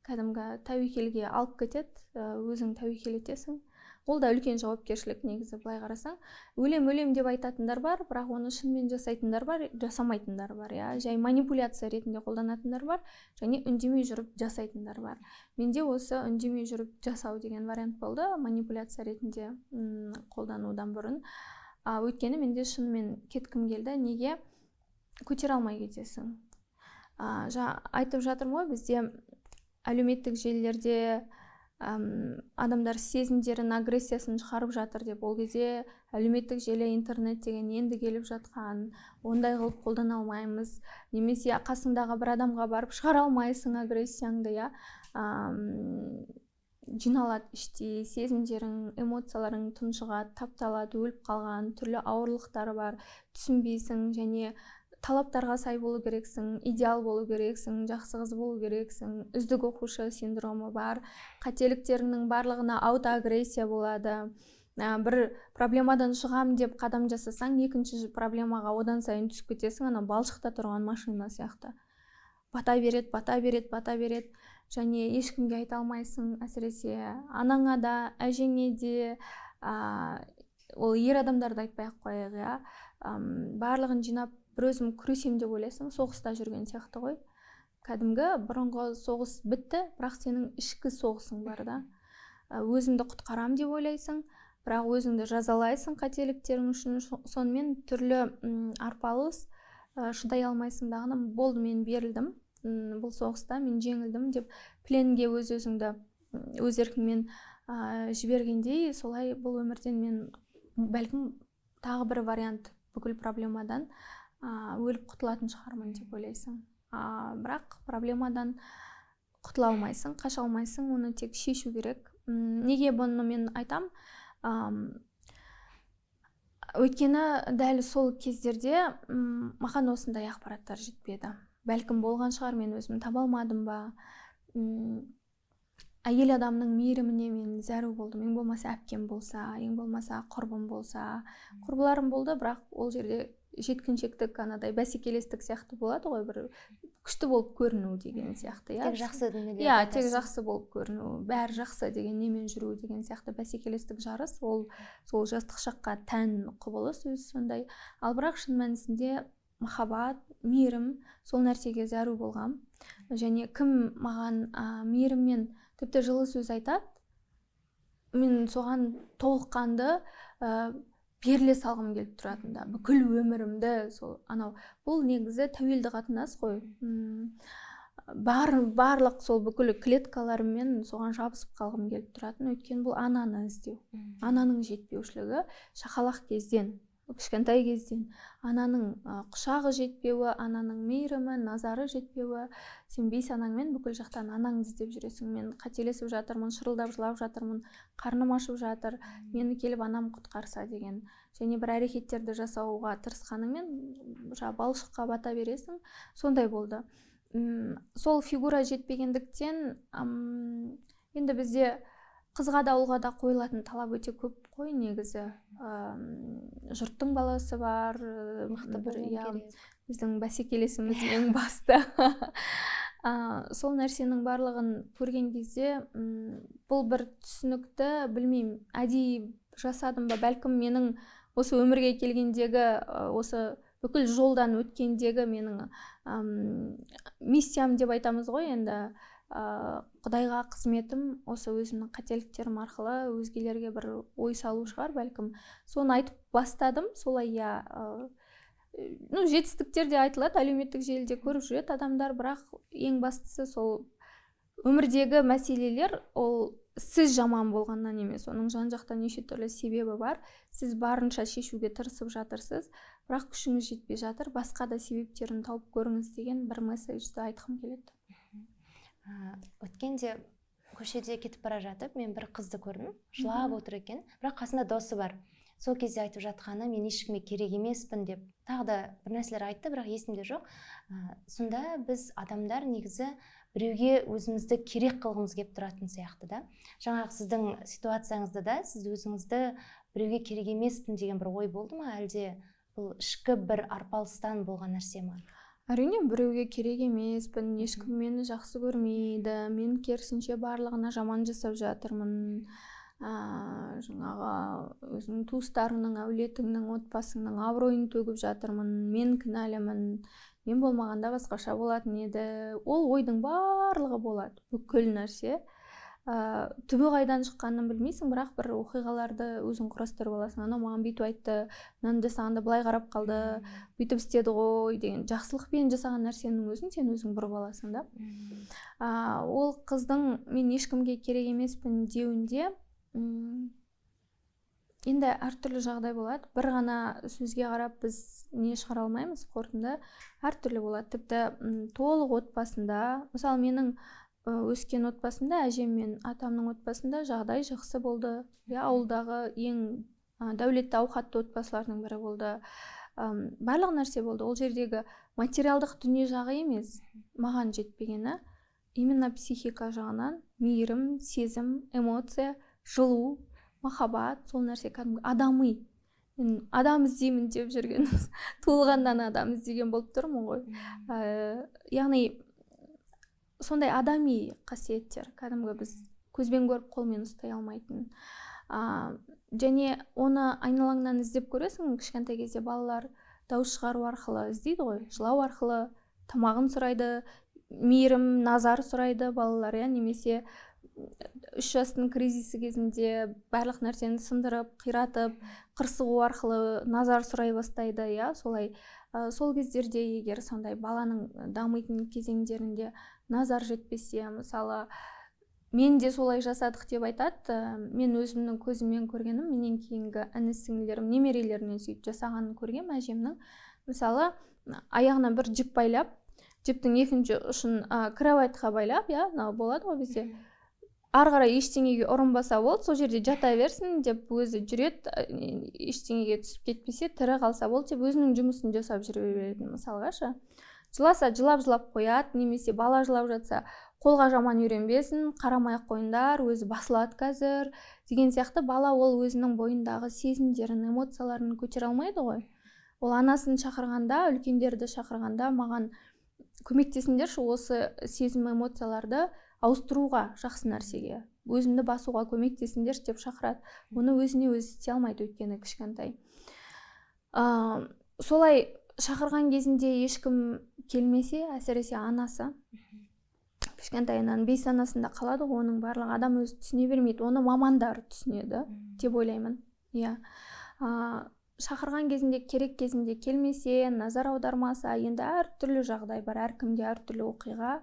кәдімгі тәуекелге алып кетеді, өзің тәуекел етесің. Ол да үлкен жауапкершілік негізі былай қарасаң. Өлем деп айтатындар бар, бірақ оны шынымен жасайтындар бар, жасамайтындар бар. Жай манипуляция ретінде қолданатындар бар, және үндемей жүріп жасайтындар бар. Менде осы үндемей жүріп жасау деген вариант болды, манипуляция ретінде қолданудан бұрын. Өйткені менде шынымен кеткім келді, неге көтере алмай кетесің. Айтып жатырмын ғой, бізде әлеуметтік желілерде адамдар сезімдерін, агрессиясын шығарып жатыр деп, ол кезде әлеуметтік желі, интернет деген енді келіп жатқан, ондай қылып қолдана алмаймыз, немесе қасыңдағы бір адамға барып шығара алмайсың агрессияңды, иә, жиналады іштей, сезімдерің, эмоцияларың тұншығады, тапталады, өліп қалған, түрлі ауырлықтары бар, түсінбейсің, және талаптарға сай болу керексің, идеал болу керексің, жақсы қыз болу керексің, үздік оқушы синдромы бар, қателіктеріңнің барлығына аутоагрессия болады. Бір проблемадан шығам деп қадам жасасаң, екінші проблемаға одан сайын түсіп кетесің, ана балшықта тұрған машина сияқты. Бата береді, және ешкімге айта алмайсың, әсіресе анаңа да, әжеңе де, ол ер адамдарды айтпай-ақ қояйық, иә. Барлығын жинап бір өзім күресем деп ойлайсың, соғыста жүрген сияқты ғой. Кәдімгі бұрынғы соғыс бітті, бірақ сенің ішкі соғысың бар да. Өзіңді құтқарам деп ойлайсың, бірақ өзіңді жазалайсың қателіктерің үшін, сонымен түрлі арпалыс, шыдай алмайсың дағыным, болды, мен берілдім, бұл соғыста мен жеңілдім деп пленге өз-өзіңді өз еркіңмен жібергендей, солай бұл өмірден мен бәлкім тағы бір вариант бүкіл проблемадан өліп құтылатын шығармын деп ойлайсың. Бірақ проблемадан құтыла алмайсың, қаша алмайсың, оны тек шешу керек. Неге бұны мен айтам? Өйткені дәл сол кездерде маған осындай ақпараттар жетпеді. Бәлкім болған шығар, мен өзім таба алмадым ба? Әйел адамның мейіріміне мен зәру болдым. Ең болмаса әпкем болса, ең болмаса құрбым болса. Құрбыларым болды, бірақ ол жерде жеткіншектік, анадай бәсекелестік сияқты болады ғой, бір күшті болып көріну деген сияқты, иә. Тек жақсы дүниелер. Иә, тек жақсы болып көріну, бәрі жақсы деген немен жүру деген сияқты бәсекелестік жарыс, ол сол жастық шаққа тән құбылыс өзі сондай. Ал бірақ шын мәнісінде махаббат, мейірім, сол нәрсеге зәру болғам. Және кім маған мейіріммен тіпті жылы сөз айтады, мен соған толыққанды беріле салғым келіп тұратында, бүкіл өмірімді сол анау, бұл негізі тәуелді қатынас қой. Барлық сол бүкіл клеткаларыммен соған жабысып қалғым келіп тұратын, өйткені бұл ананы іздеу, ананың жетпеушілігі шақалақ кезден, кішкентай кезден ананың құшағы жетпеуі, ананың мейірімі, назары жетпеуі, сен бейсанаңмен бүкіл жақтан анаңды іздеп жүресің. Мен қателесіп жатырмын, шырылдап жылап жатырмын, қарным ашып жатыр, мені келіп анам құтқарса деген. Және бір әрекеттерді жасауға тырысқаныңмен балшыққа бата бересің. Сондай болды. Сол фигура жетпегендіктен енді бізде қызға да ұлға да қойылатын талап өте көп қой негізі. Жұрттың баласы бар, біздің бәсекелесіміз ең басты. Сол нәрсенің барлығын көрген кезде бұл бір түсінікті, білмеймін, әдейі жасадым ба, бәлкім менің осы өмірге келгендегі, осы бүкіл жолдан өткендегі менің миссиям деп айтамыз ғой енді, Құдайға қызметім осы өзімнің қателіктерім арқылы өзгелерге бір ой салу шығар, бәлкім. Соны айтып бастадым, солай жетістіктер де айтылады, әлеуметтік желіде көріп жүреді адамдар, бірақ ең бастысы сол өмірдегі мәселелер, ол сіз жаман болғаннан емес, оның жан-жақта неше түрлі себебі бар. Сіз барынша шешуге тырысып жатырсыз, бірақ күшіңіз жетпей жатыр, басқа да себептерін тауып көріңіз деген бір месседжді айтқым келеді. Өткенде көшеде кетіп бара жатып, мен бір қызды көрдім, жылап отыр екен, бірақ қасында досы бар. Сол кезде айтып жатқаны, мен ешкімге керек емеспін деп, тағы да бір нәрселер айтты, бірақ есімде жоқ. Сонда біз адамдар негізі біреуге өзімізді керек қылғымыз келіп тұратын сияқты да. Жаңағы сіздің ситуацияңызда да сіз өзіңізді біреуге керек емеспін деген бір ой болды ма, әлде бұл ішкі бір арпалыстан болған нәрсе ма? Әрине, біреуге керек емеспін, ешкім мені жақсы көрмейді, мен керісінше барлығына жаман жасап жатырмын. Жаңағы өзінің туыстарының, әулетіңнің, отбасыңның абыройын төгіп жатырмын, мен кінәлімін, мен болмағанда басқаша болатын еді. Ол ойдың барлығы болады, бүкіл нәрсе. түбі қайдан шыққанын білмейсің, бірақ бір оқиғаларды өзің құрастырып аласың. Анау маған бүйтіп айтты, мынаны жасағанда былай қарап қалды, бүйтіп істеді ғой деген жақсылықпен жасаған нәрсенің өзін сен өзің бұрып аласың да. Ол қыздың мен ешкімге керек емеспін деуінде енді әртүрлі жағдай болады. Бір ғана сөзге қарап біз не шығара алмаймыз, қорытынды әртүрлі болады. Тіпті толық отбасында, мысалы менің өскен отбасымда, әжем мен атамның отбасында жағдай жақсы болды. Ауылдағы ең дәулетті ауқатты отбасылардың бірі болды. Барлық нәрсе болды. Ол жердегі материалдық дүние жағы емес, маған жетпегені именно психика жағынан мейірім, сезім, эмоция, жылу, махаббат, сол нәрсе кәдімгі адами. Мен адам іздеймін деп жүрген, туылғаннан адам іздеген болып тұрмын ғой. Яғни сондай адами қасиеттер, кәдімгі біз көзбен көріп қолмен ұстай алмайтын. Және оны айналаңнан іздеп көресің. Кішкентай кезде балалар дауыс шығару арқылы іздейді ғой, жылау арқылы тамағын сұрайды, мейірім, назар сұрайды балалар, немесе 3 жастың кризисі кезінде барлық нәрсені сындырып, қиратып, қырсығу арқылы назар сұрай бастайды, солай. Сол кездерде егер сондай баланың дамитын кезеңдерінде назар жетпесе, мысалы, мен де солай жасадық деп айтады. Мен өзімнің көзіммен көргенім, менен кейінгі іні-сіңлілерім, немерелерінен сөйтіп жасағанын көргем әжемнің. Мысалы, аяғына бір жіп байлап, жіптің екінші ұшын кроватьқа байлап, болады ғой бізде. Ары қарай ештеңеге ұрынбаса болды, сол жерде жата берсін деп өзі жүреді, ештеңеге түсіп кетпесе, тірі қалса болды деп өзінің жұмысын жасап жүре береді, мысалға. Жыласа жылап қояды, немесе бала жылап жатса, қолға жаман үйренбесін, қарамай-ақ қойыңдар, өзі басылады қазір деген сияқты. Бала ол өзінің бойындағы сезімдерін, эмоцияларын көтере алмайды ғой. Ол анасын шақырғанда, үлкендерді шақырғанда, маған көмектесіңдерші осы сезім, эмоцияларды ауыстыруға, жақсы нәрсеге, өзімді басуға көмектесіңдерші деп шақырады. Оны өзіне өзі істей алмайды, өйткені кішкентай. Солай шақырған кезінде ешкім келмесе, әсіресе анасы, кішкентайынан бейсанасында қалады ғой, оның барлық адам өзі түсіне бермейді, оны мамандар түсінеді деп ойлаймын. Шақырған кезінде, керек кезінде келмесе, назар аудармаса, енді әртүрлі жағдай бар, әркімде әртүрлі оқиға.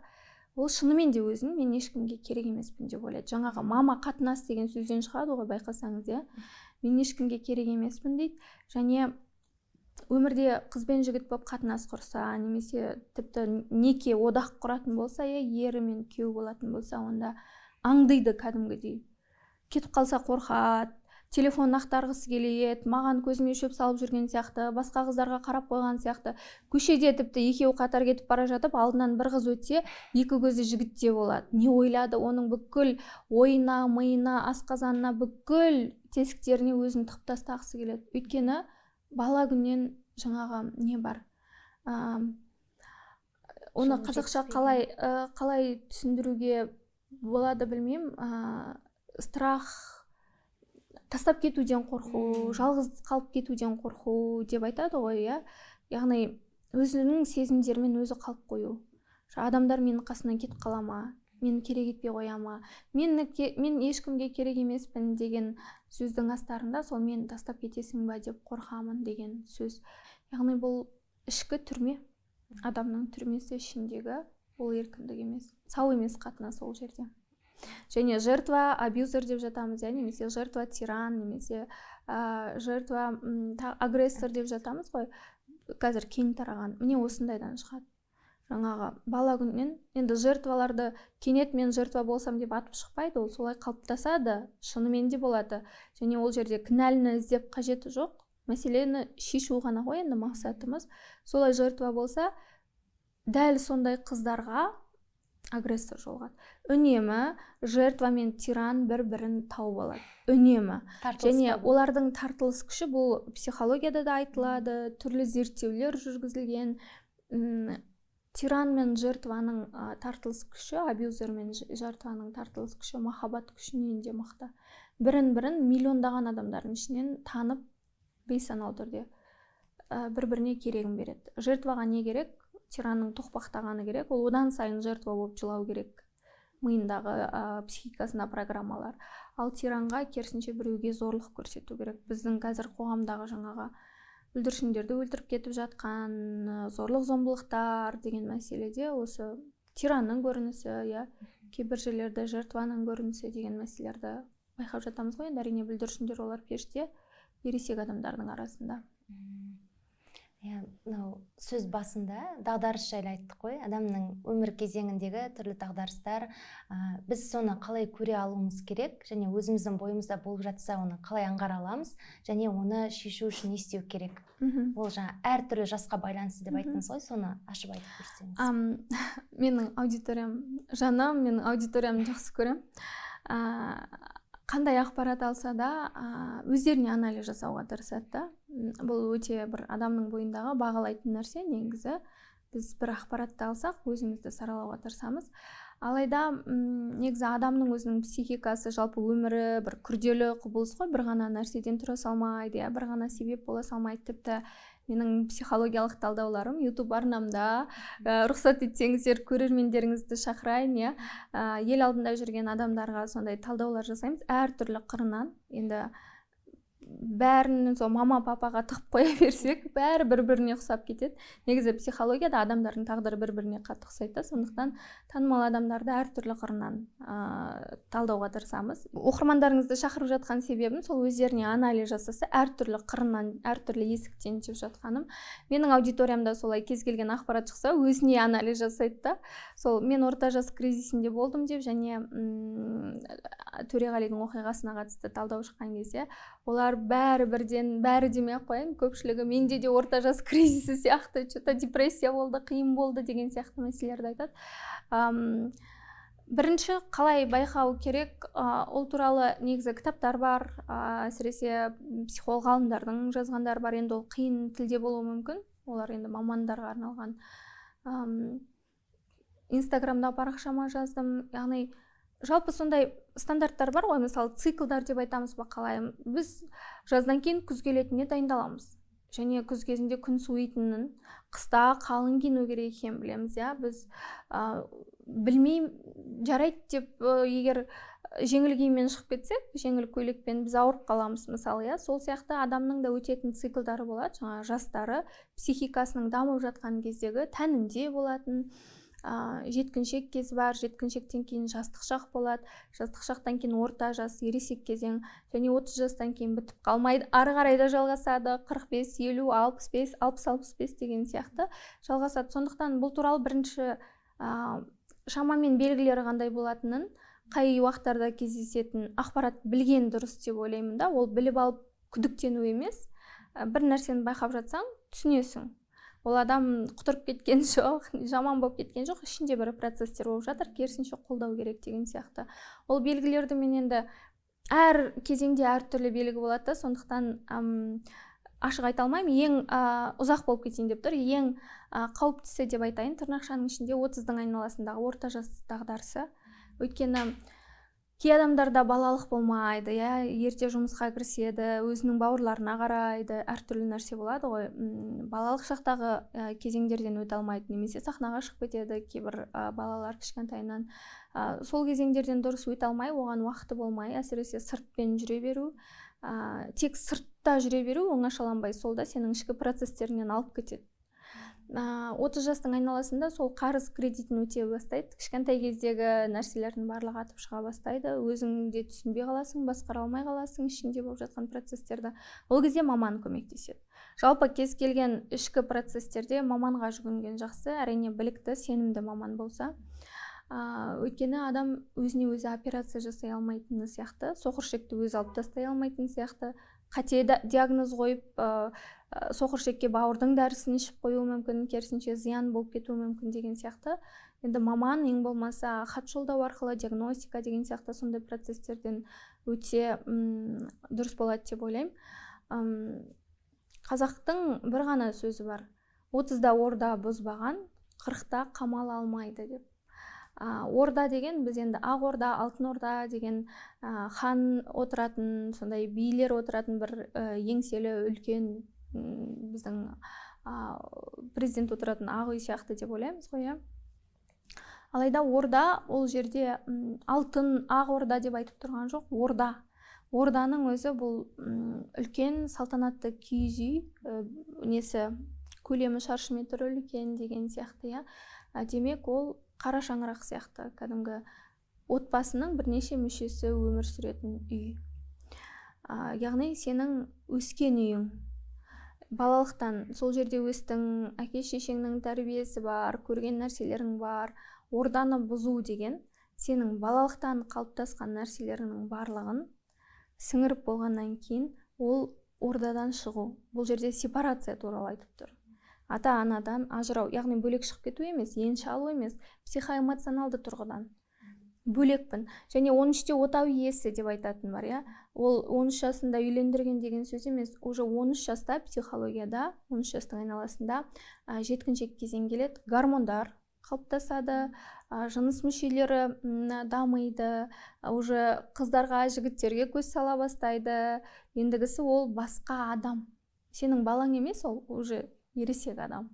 Ол шынымен де өзін мен ешкімге керек емеспін деп ойлайды. Жаңағы мама қатынас деген сөзден шығады ғой, байқасаңыз, мен ешкімге керек емеспін дейді. Және өмірде қыз бен жігіт болып қатынас құрса, немесе тіпті неке одақ құратын болса, ері мен күйеу болатын болса, онда аңдиды кәдімгідей. Кетіп қалса қорқады, телефон ақтарғысы келеді, маған көзіме шөп салып жүрген сияқты, басқа қыздарға қарап қойған сияқты. Көшеде тіпті екеуі қатар кетіп бара жатып, алдынан бір қыз өтсе, екі көзі жігітте болады. Не ойлады, оның бүкіл ойына, миына, асқазанына, бүкіл тесіктеріне өзін тығып тастағысы келеді. Өйткені бала күннен жаңағы не бар. Оны қазақша қалай түсіндіруге болады білмеймін. Страх, тастап кетуден қорқу, жалғыз қалып кетуден қорқу деп айтады ғой, Яғни өзінің сезімдерімен өзі қалып қою. Адамдар менің қасынан кетіп қала ма, мені керек етпей қоя ма, мен ешкімге керек емеспін деген сөздің астарында сол мені тастап кетесің ба деп қорқамын деген сөз. Яғни бұл ішкі түрме, адамның түрмесі ішіндегі, ол еркіндік емес, сау емес қатынас ол жерде. Және жертва, абьюзер деп жатамыз, немесе жертва тиран, немесе жертва агрессор деп жатамыз ғой. Қазір кең тараған. Міне осындайдан шығады. Жаңағы бала күннен енді жертваларды кенет мен жертва болсам деп атып шықпайды, ол солай қалыптасады, шынымен де болады. Және ол жерде кінәліні іздеп қажеті жоқ. Мәселені шешу ғана ғой енді мақсатымыз. Солай жертва болса, дәл сондай қыздарға агрессор жолығады. Үнемі жертва мен тиран бір-бірін тауып алады. Үнемі. Және олардың тартылыс күші, бұл психологияда да айтылады, түрлі зерттеулер жүргізілген. Тиран мен жертваның тартылыс күші, абьюзер мен жертваның тартылыс күші махаббат күшінен де мықты. Бірін-бірін миллиондаған адамдардың ішінен танып, бейсаналы түрде бір-біріне керегін береді. Жертваға не керек? Тиранның тоқпақтағаны керек, ол одан сайын жертва болып жылау керек. миындағы психикасына программалар. Ал тиранға керісінше біреуге зорлық көрсету керек. Біздің қазір қоғамдағы жаңағы бүлдіршіндерді өлтіріп кетіп жатқан зорлық зомбылықтар деген мәселеде осы тиранның көрінісі, иә, кейбір жерлерде жертваның көрінісі деген мәселелерді байқап жатамыз ғой. Енді әрине бүлдіршіндер олар періште, ересек адамдардың арасында. Иә, мынау сөз басында дағдарыс жайлы айттық қой, адамның өмір кезеңіндегі түрлі дағдарыстар, біз соны қалай көре алуымыз керек, және өзіміздің бойымызда болып жатса оны қалай аңғара аламыз, және оны шешу үшін не істеу керек. Ол жаңа әртүрлі жасқа байланысты деп айттыңыз ғой, соны ашып айтып көрсеңіз. Менің аудиториям жаным, менің аудиториямды жақсы көрем. Қандай ақпарат алса да өздеріне анализ жасауға тырысады да. Бұл өте бір адамның бойындағы бағалайтын нәрсе. Негізі біз бір ақпаратты алсақ, өзімізді саралауға тырысамыз. Алайда негізі адамның өзінің психикасы, жалпы өмірі бір күрделі құбылыс қой, бір ғана нәрседен тұра салмайды, бір ғана себеп бола салмайды. Тіпті менің психологиялық талдауларым YouTube арнамда, рұқсат етсеңіздер көрермендеріңізді шақырайын, ел алдында жүрген адамдарға сондай талдаулар жасаймыз, әртүрлі қырынан. Енді бәрін сол мама папаға тығып қоя берсек, бәрі бір-біріне ұқсап кетеді. Негізі психологияда адамдардың тағдыры бір-біріне қатты ұқсайды, сондықтан танымал адамдарды әртүрлі қырынан талдауға тырысамыз. Оқырмандарыңызды шақырып жатқан себебім сол өздеріне анализ жасаса, әртүрлі қырынан, әртүрлі есіктен түсіп жатқаным. Менің аудиториямда солай кез келген ақпарат шықса, өзіне анализ жасайды да. Сол мен орта жас кризисінде болдым деп, және Төреғалидың оқиғасына қатысты талдау шыққан кезде, олар бәрі бірден, бәрі демей ақ қояйын, көпшілігі менде де орта жас кризисі сияқты, что-то депрессия болды, қиын болды деген сияқты мәселелерді айтады. Бірінші қалай байқау керек, ол туралы негізі кітаптар бар, әсіресе психолог ғалымдардың жазғандары бар. Енді ол қиын тілде болуы мүмкін, олар енді мамандарға арналған. Инстаграмда парақшама жаздым, яғни жалпы сондай стандарттар бар ғой, мысалы циклдар деп айтамыз ба, қалай. Біз жаздан кейін күз келетініне дайындаламыз. Және күз кезінде күн суитынын, қыста қалың киіну керек екенін білеміз, біз білмей жарайды деп, егер жеңіл киіммен шығып кетсек, жеңіл көйлекпен біз ауырып қаламыз мысалы, сол сияқты адамның да өтетін циклдары болады. Жаңа жастары психикасының дамып жатқан кездегі тәнінде болатын жеткіншек кез бар, жеткіншектен кейін жастық шақ болады, жастық шақтан кейін орта жас, ересек кезең, және 30 жастан кейін бітіп қалмайды, ары қарай да жалғасады, 45, 50, 65, 60-65 деген сияқты жалғасады. Сондықтан бұл туралы бірінші шамамен белгілері қандай болатынын, қай уақыттарда кездесетін ақпарат білген дұрыс деп ойлаймын да. Ол біліп алып күдіктену емес, бір нәрсені байқап жатсаң түсінесің. Ол адам құтырып кеткен жоқ, жаман болып кеткен жоқ, ішінде бір процестер болып жатыр, керісінше қолдау керек деген сияқты. Ол белгілерді мен енді әр кезеңде әртүрлі белгі болады, сондықтан ашық айта алмаймын. Ең ұзақ болып кетейін деп тұр, ең қауіптісі деп айтайын, тырнақшаның ішінде 30-дың айналасындағы орта жас дағдарысы. Өйткені кей адамдарда балалық болмайды, ерте жұмысқа кіріседі, өзінің бауырларына қарайды, әртүрлі нәрсе болады ғой. Балалық шақтағы кезеңдерден өте алмайды, немесе сахнаға шығып кетеді кейбір балалар кішкентайынан. Сол кезеңдерден дұрыс өте алмай, оған уақыты болмай, әсіресе сыртпен жүре беру, тек сыртта жүре беру оңашаланбай, сол да сенің ішкі процестеріңнен алып кетеді. 30 жастың айналасында сол қарыз кредитін өтей бастайды, кішкентай кездегі нәрселердің барлығы атып шыға бастайды, өзіңде түсінбей қаласың, басқара алмай қаласың ішінде болып жатқан процестерді. Ол кезде маман көмектеседі. Жалпы кез келген ішкі процестерде маманға жүгінген жақсы, әрине білікті, сенімді маман болса. Өйткені адам өзіне өзі операция жасай алмайтыны сияқты, соқыршекті өзі алып тастай алмайтыны сияқты, қате диагноз қойып, соқыршекке бауырдың дәрісін ішіп қою мүмкін, керісінше зиян болып кетуі мүмкін деген сияқты. Енді маман ең болмаса хат жолдау арқылы диагностика деген сияқты сондай процестерден өте дұрыс болады деп ойлаймын. Қазақтың бір ғана сөзі бар: 30-да орда бұзбаған, 40-та қамал алмайды деп. Орда деген біз енді ақ орда, алтын орда деген хан отыратын, сондай билер отыратын бір еңселі үлкен біздің президент отыратын ақ үй сияқты деп ойлаймыз ғой. Алайда орда ол жерде алтын ақ орда деп айтып тұрған жоқ, орданың өзі бұл үлкен салтанатты киіз үй, несі көлемі шаршы метр үлкен деген сияқты, иә. Демек ол қара шаңырақ сияқты, кәдімгі отбасының бірнеше мүшесі өмір сүретін үй. Яғни сенің өскен үйің, балалықтан сол жерде өстің, әке шешеңнің тәрбиесі бар, көрген нәрселерің бар. Орданы бұзу деген сенің балалықтан қалыптасқан нәрселеріңнің барлығын сіңіріп болғаннан кейін ол ордадан шығу. Бұл жерде сепарация туралы айтып тұр. Ата-анадан ажырау, яғни бөлек шығып кету емес, енші алу емес, психоэмоционалды тұрғыдан бөлекпін. Және 13-те отау иесі деп айтатын бар, иә. Ол 13 жасында үйлендірген деген сөз емес, уже 13 жаста психологияда, 13 жастың айналасында жеткіншек кезең келеді, гормондар қалыптасады, жыныс мүшелері дамиды, уже қыздарға, жігіттерге көз сала бастайды. Ендігісі ол басқа адам. Сенің балаң емес, ол уже ересек адам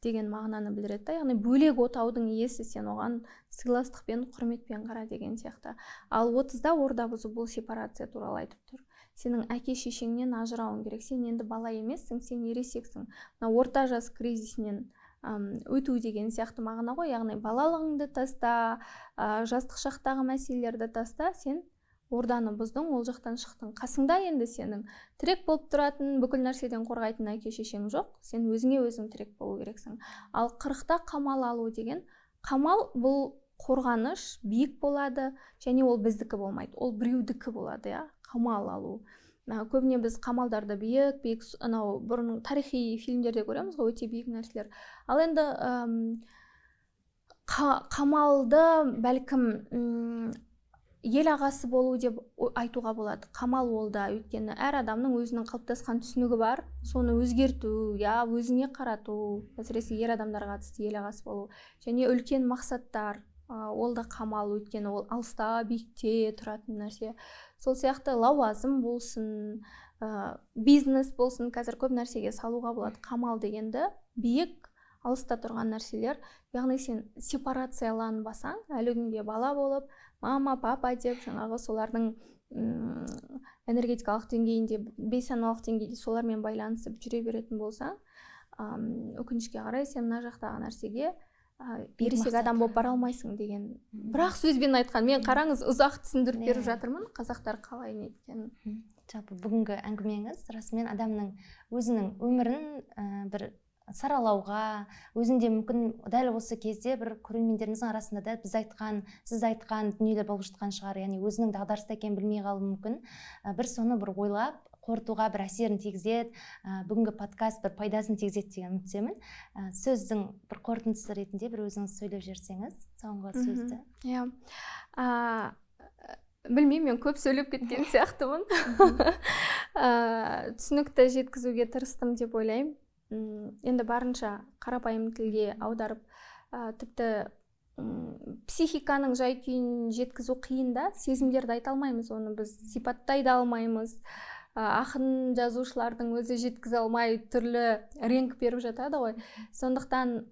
деген мағынаны білдіреді. Яғни бөлек отаудың иесі, сен оған сыйластықпен, құрметпен қара деген сияқты. Ал 30-да орда бұзу бұл сепарация туралы айтып тұр. Сенің әке шешеңнен ажырауың керек. Сен енді бала емессің, сен ересексің. Орта жас кризисінен өту деген сияқты мағына ғой. Яғни балалығыңды таста, жастық шақтағы мәселелерді таста, сен орданы бұздың, ол жақтан шықтың. Қасыңда енді сенің тірек болып тұратын, бүкіл нәрседен қорғайтын әке шешең жоқ. Сен өзіңе өзің тірек болу керексің. Ал 40-та қамал алу деген, қамал бұл қорғаныш, биік болады, және ол біздікі болмайды. Ол біреудікі болады, иә, қамал алу. Көбіне біз қамалдарды биік, анау бұрын тарихи фильмдерде көреміз ғой, өте биік нәрселер. Ал енді қамалды бәлкім ел ағасы болу деп айтуға болады. Қамал ол да, өйткені әр адамның өзінің қалыптасқан түсінігі бар, соны өзгерту, я өзіңе қарату, әсіресе ер адамдарға қатысты ел ағасы болу. Және үлкен мақсаттар, ол да қамал, өйткені ол алыста, биікте тұратын нәрсе. Сол сияқты лауазым болсын, бизнес болсын, қазір көп нәрсеге салуға болады. Қамал дегенді биік, алыста тұрған нәрселер. Яғни сен сепарацияланбасаң, әлі күнге бала болып, мама, папа деп, жаңағы солардың энергетикалық деңгейінде, бейсаналық деңгейде солармен байланысып жүре беретін болсаң, өкінішке қарай сен мына жақтағы нәрсеге ересек адам болып бара алмайсың деген. Бірақ сөзбен айтқан, мен қараңыз ұзақ түсіндіріп беріп жатырмын, қазақтар қалай неткенін. Жалпы бүгінгі әңгімеңіз расымен адамның өзінің өмірін бір саралауға, өзінде мүмкін дәл осы кезде бір көрермендеріміздің арасында да сіз айтқан дүниелер болып жатқан шығар, яғни өзінің дағдарыста екенін білмей қалуы мүмкін. Бір соны бір ойлап, қорытуға бір әсерін тигізеді, бүгінгі подкаст бір пайдасын тигізеді деген үміттемін. Сөздің бір қорытындысы ретінде бір өзіңіз сөйлеп жүрсеңіз, соңғы сөзді. Иә. Білмеймін, мен көп сөйлеп кеткен сияқтымын. Түсінікті жеткізуге тырыстым деп ойлаймын. Енді барынша қарапайым тілге аударып, тіпті психиканың жай-күйін жеткізу қиын да, сезімдерді айта алмаймыз, оны біз сипаттай да алмаймыз. Ақын жазушылардың өзі жеткізе алмай түрлі реңк беріп жатады ғой. Сондықтан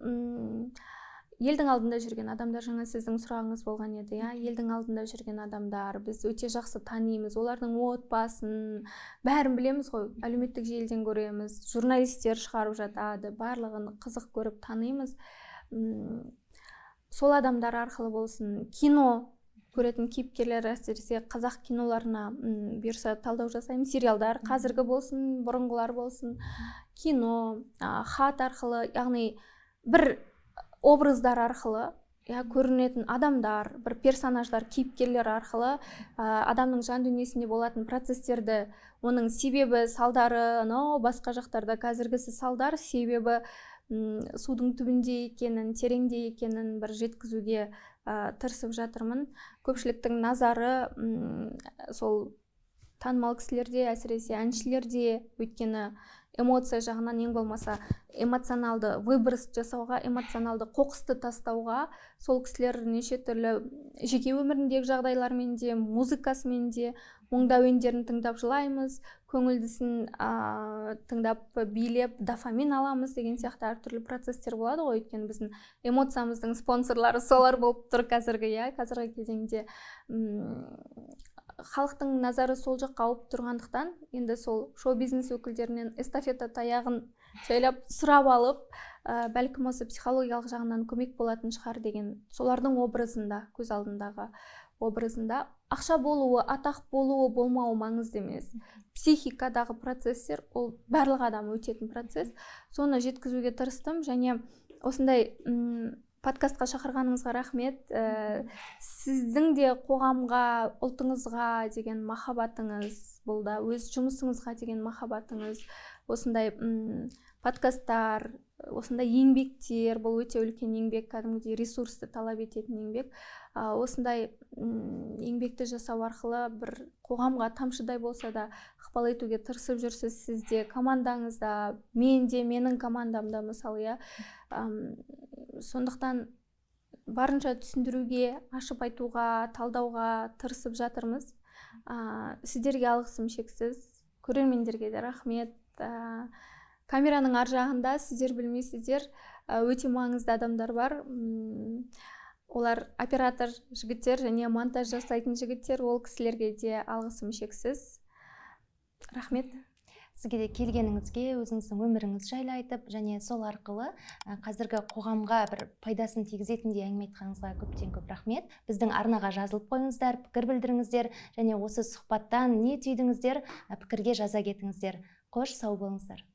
елдің алдында жүрген адамдар, жаңа сіздің сұрағыңыз болған еді, иә, елдің алдында жүрген адамдар, біз өте жақсы танимыз, олардың отбасын, бәрін білеміз ғой, әлеуметтік желіден көреміз, журналистер шығарып жатады, барлығын қызық көріп танимыз. Сол адамдар арқылы болсын, кино көретін кейіпкерлер, әсіресе қазақ киноларына бұйырса талдау жасаймыз, сериалдар, қазіргі болсын, бұрынғылар болсын, кино, хат арқылы, яғни бір образдар арқылы, көрінетін адамдар, бір персонаждар, кейіпкерлер арқылы адамның жан дүниесінде болатын процестерді, оның себебі, салдары, басқа жақтарда қазіргісі салдар, себебі судың түбінде екенін, тереңде екенін бір жеткізуге тырысып жатырмын. Көпшіліктің назары сол танымал кісілерде, әсіресе әншілерде, өйткені эмоция жағынан ең болмаса эмоционалды выброс жасауға, эмоционалды қоқысты тастауға сол кісілер неше түрлі жеке өміріндегі жағдайлармен де, музыкасымен де мұңды әуендерін тыңдап жылаймыз, көңілдісін тыңдап билеп дофамин аламыз деген сияқты әртүрлі процесстер болады ғой. Өйткені біздің эмоциямыздың спонсорлары солар болып тұр қазіргі кезеңде. Халықтың назары сол жаққа ауып тұрғандықтан, енді сол шоу-бизнес өкілдерінен эстафета таяғын жайлап сұрап алып, бәлкім осы психологиялық жағынан көмек болатын шығар деген, солардың образында, көз алдындағы образында ақша болуы, атақ болуы, болмауы маңызды емес. Психикадағы процесстер, ол барлық адам өтетін процесс. Соны жеткізуге тырыстым, және осындай подкастқа шақырғаныңызға рахмет. Сіздің де қоғамға, ұлтыңызға деген махаббатыңыз, бұл да өз жұмысыңызға деген махаббатыңыз, осындай подкасттар, осындай еңбектер, бұл өте үлкен еңбек, кәдімгідей ресурсты талап ететін еңбек. Осындай еңбекті жасау арқылы бір қоғамға тамшыдай болса да ықпал етуге тырысып жүрсіз. Сіз де, командаңызда, мен де, менің командамда мысалы, сондықтан барынша түсіндіруге, ашып айтуға, талдауға тырысып жатырмыз. Сіздерге алғысым шексіз, көрермендерге де рахмет. Камераның ар жағында сіздер білмейсіздер, өте маңызды адамдар бар. Олар оператор жігіттер және монтаж жасайтын жігіттер, ол кісілерге де алғысым шексіз. Рахмет. Сізге де келгеніңізге, өзіңіздің өміріңіз жайлы айтып, және сол арқылы қазіргі қоғамға бір пайдасын тигізетіндей әңгіме айтқаныңызға көптен көп рахмет. Біздің арнаға жазылып қойыңыздар, пікір білдіріңіздер, және осы сұхбаттан не түйдіңіздер, пікірге жаза кетіңіздер. Қош, сау болыңыздар.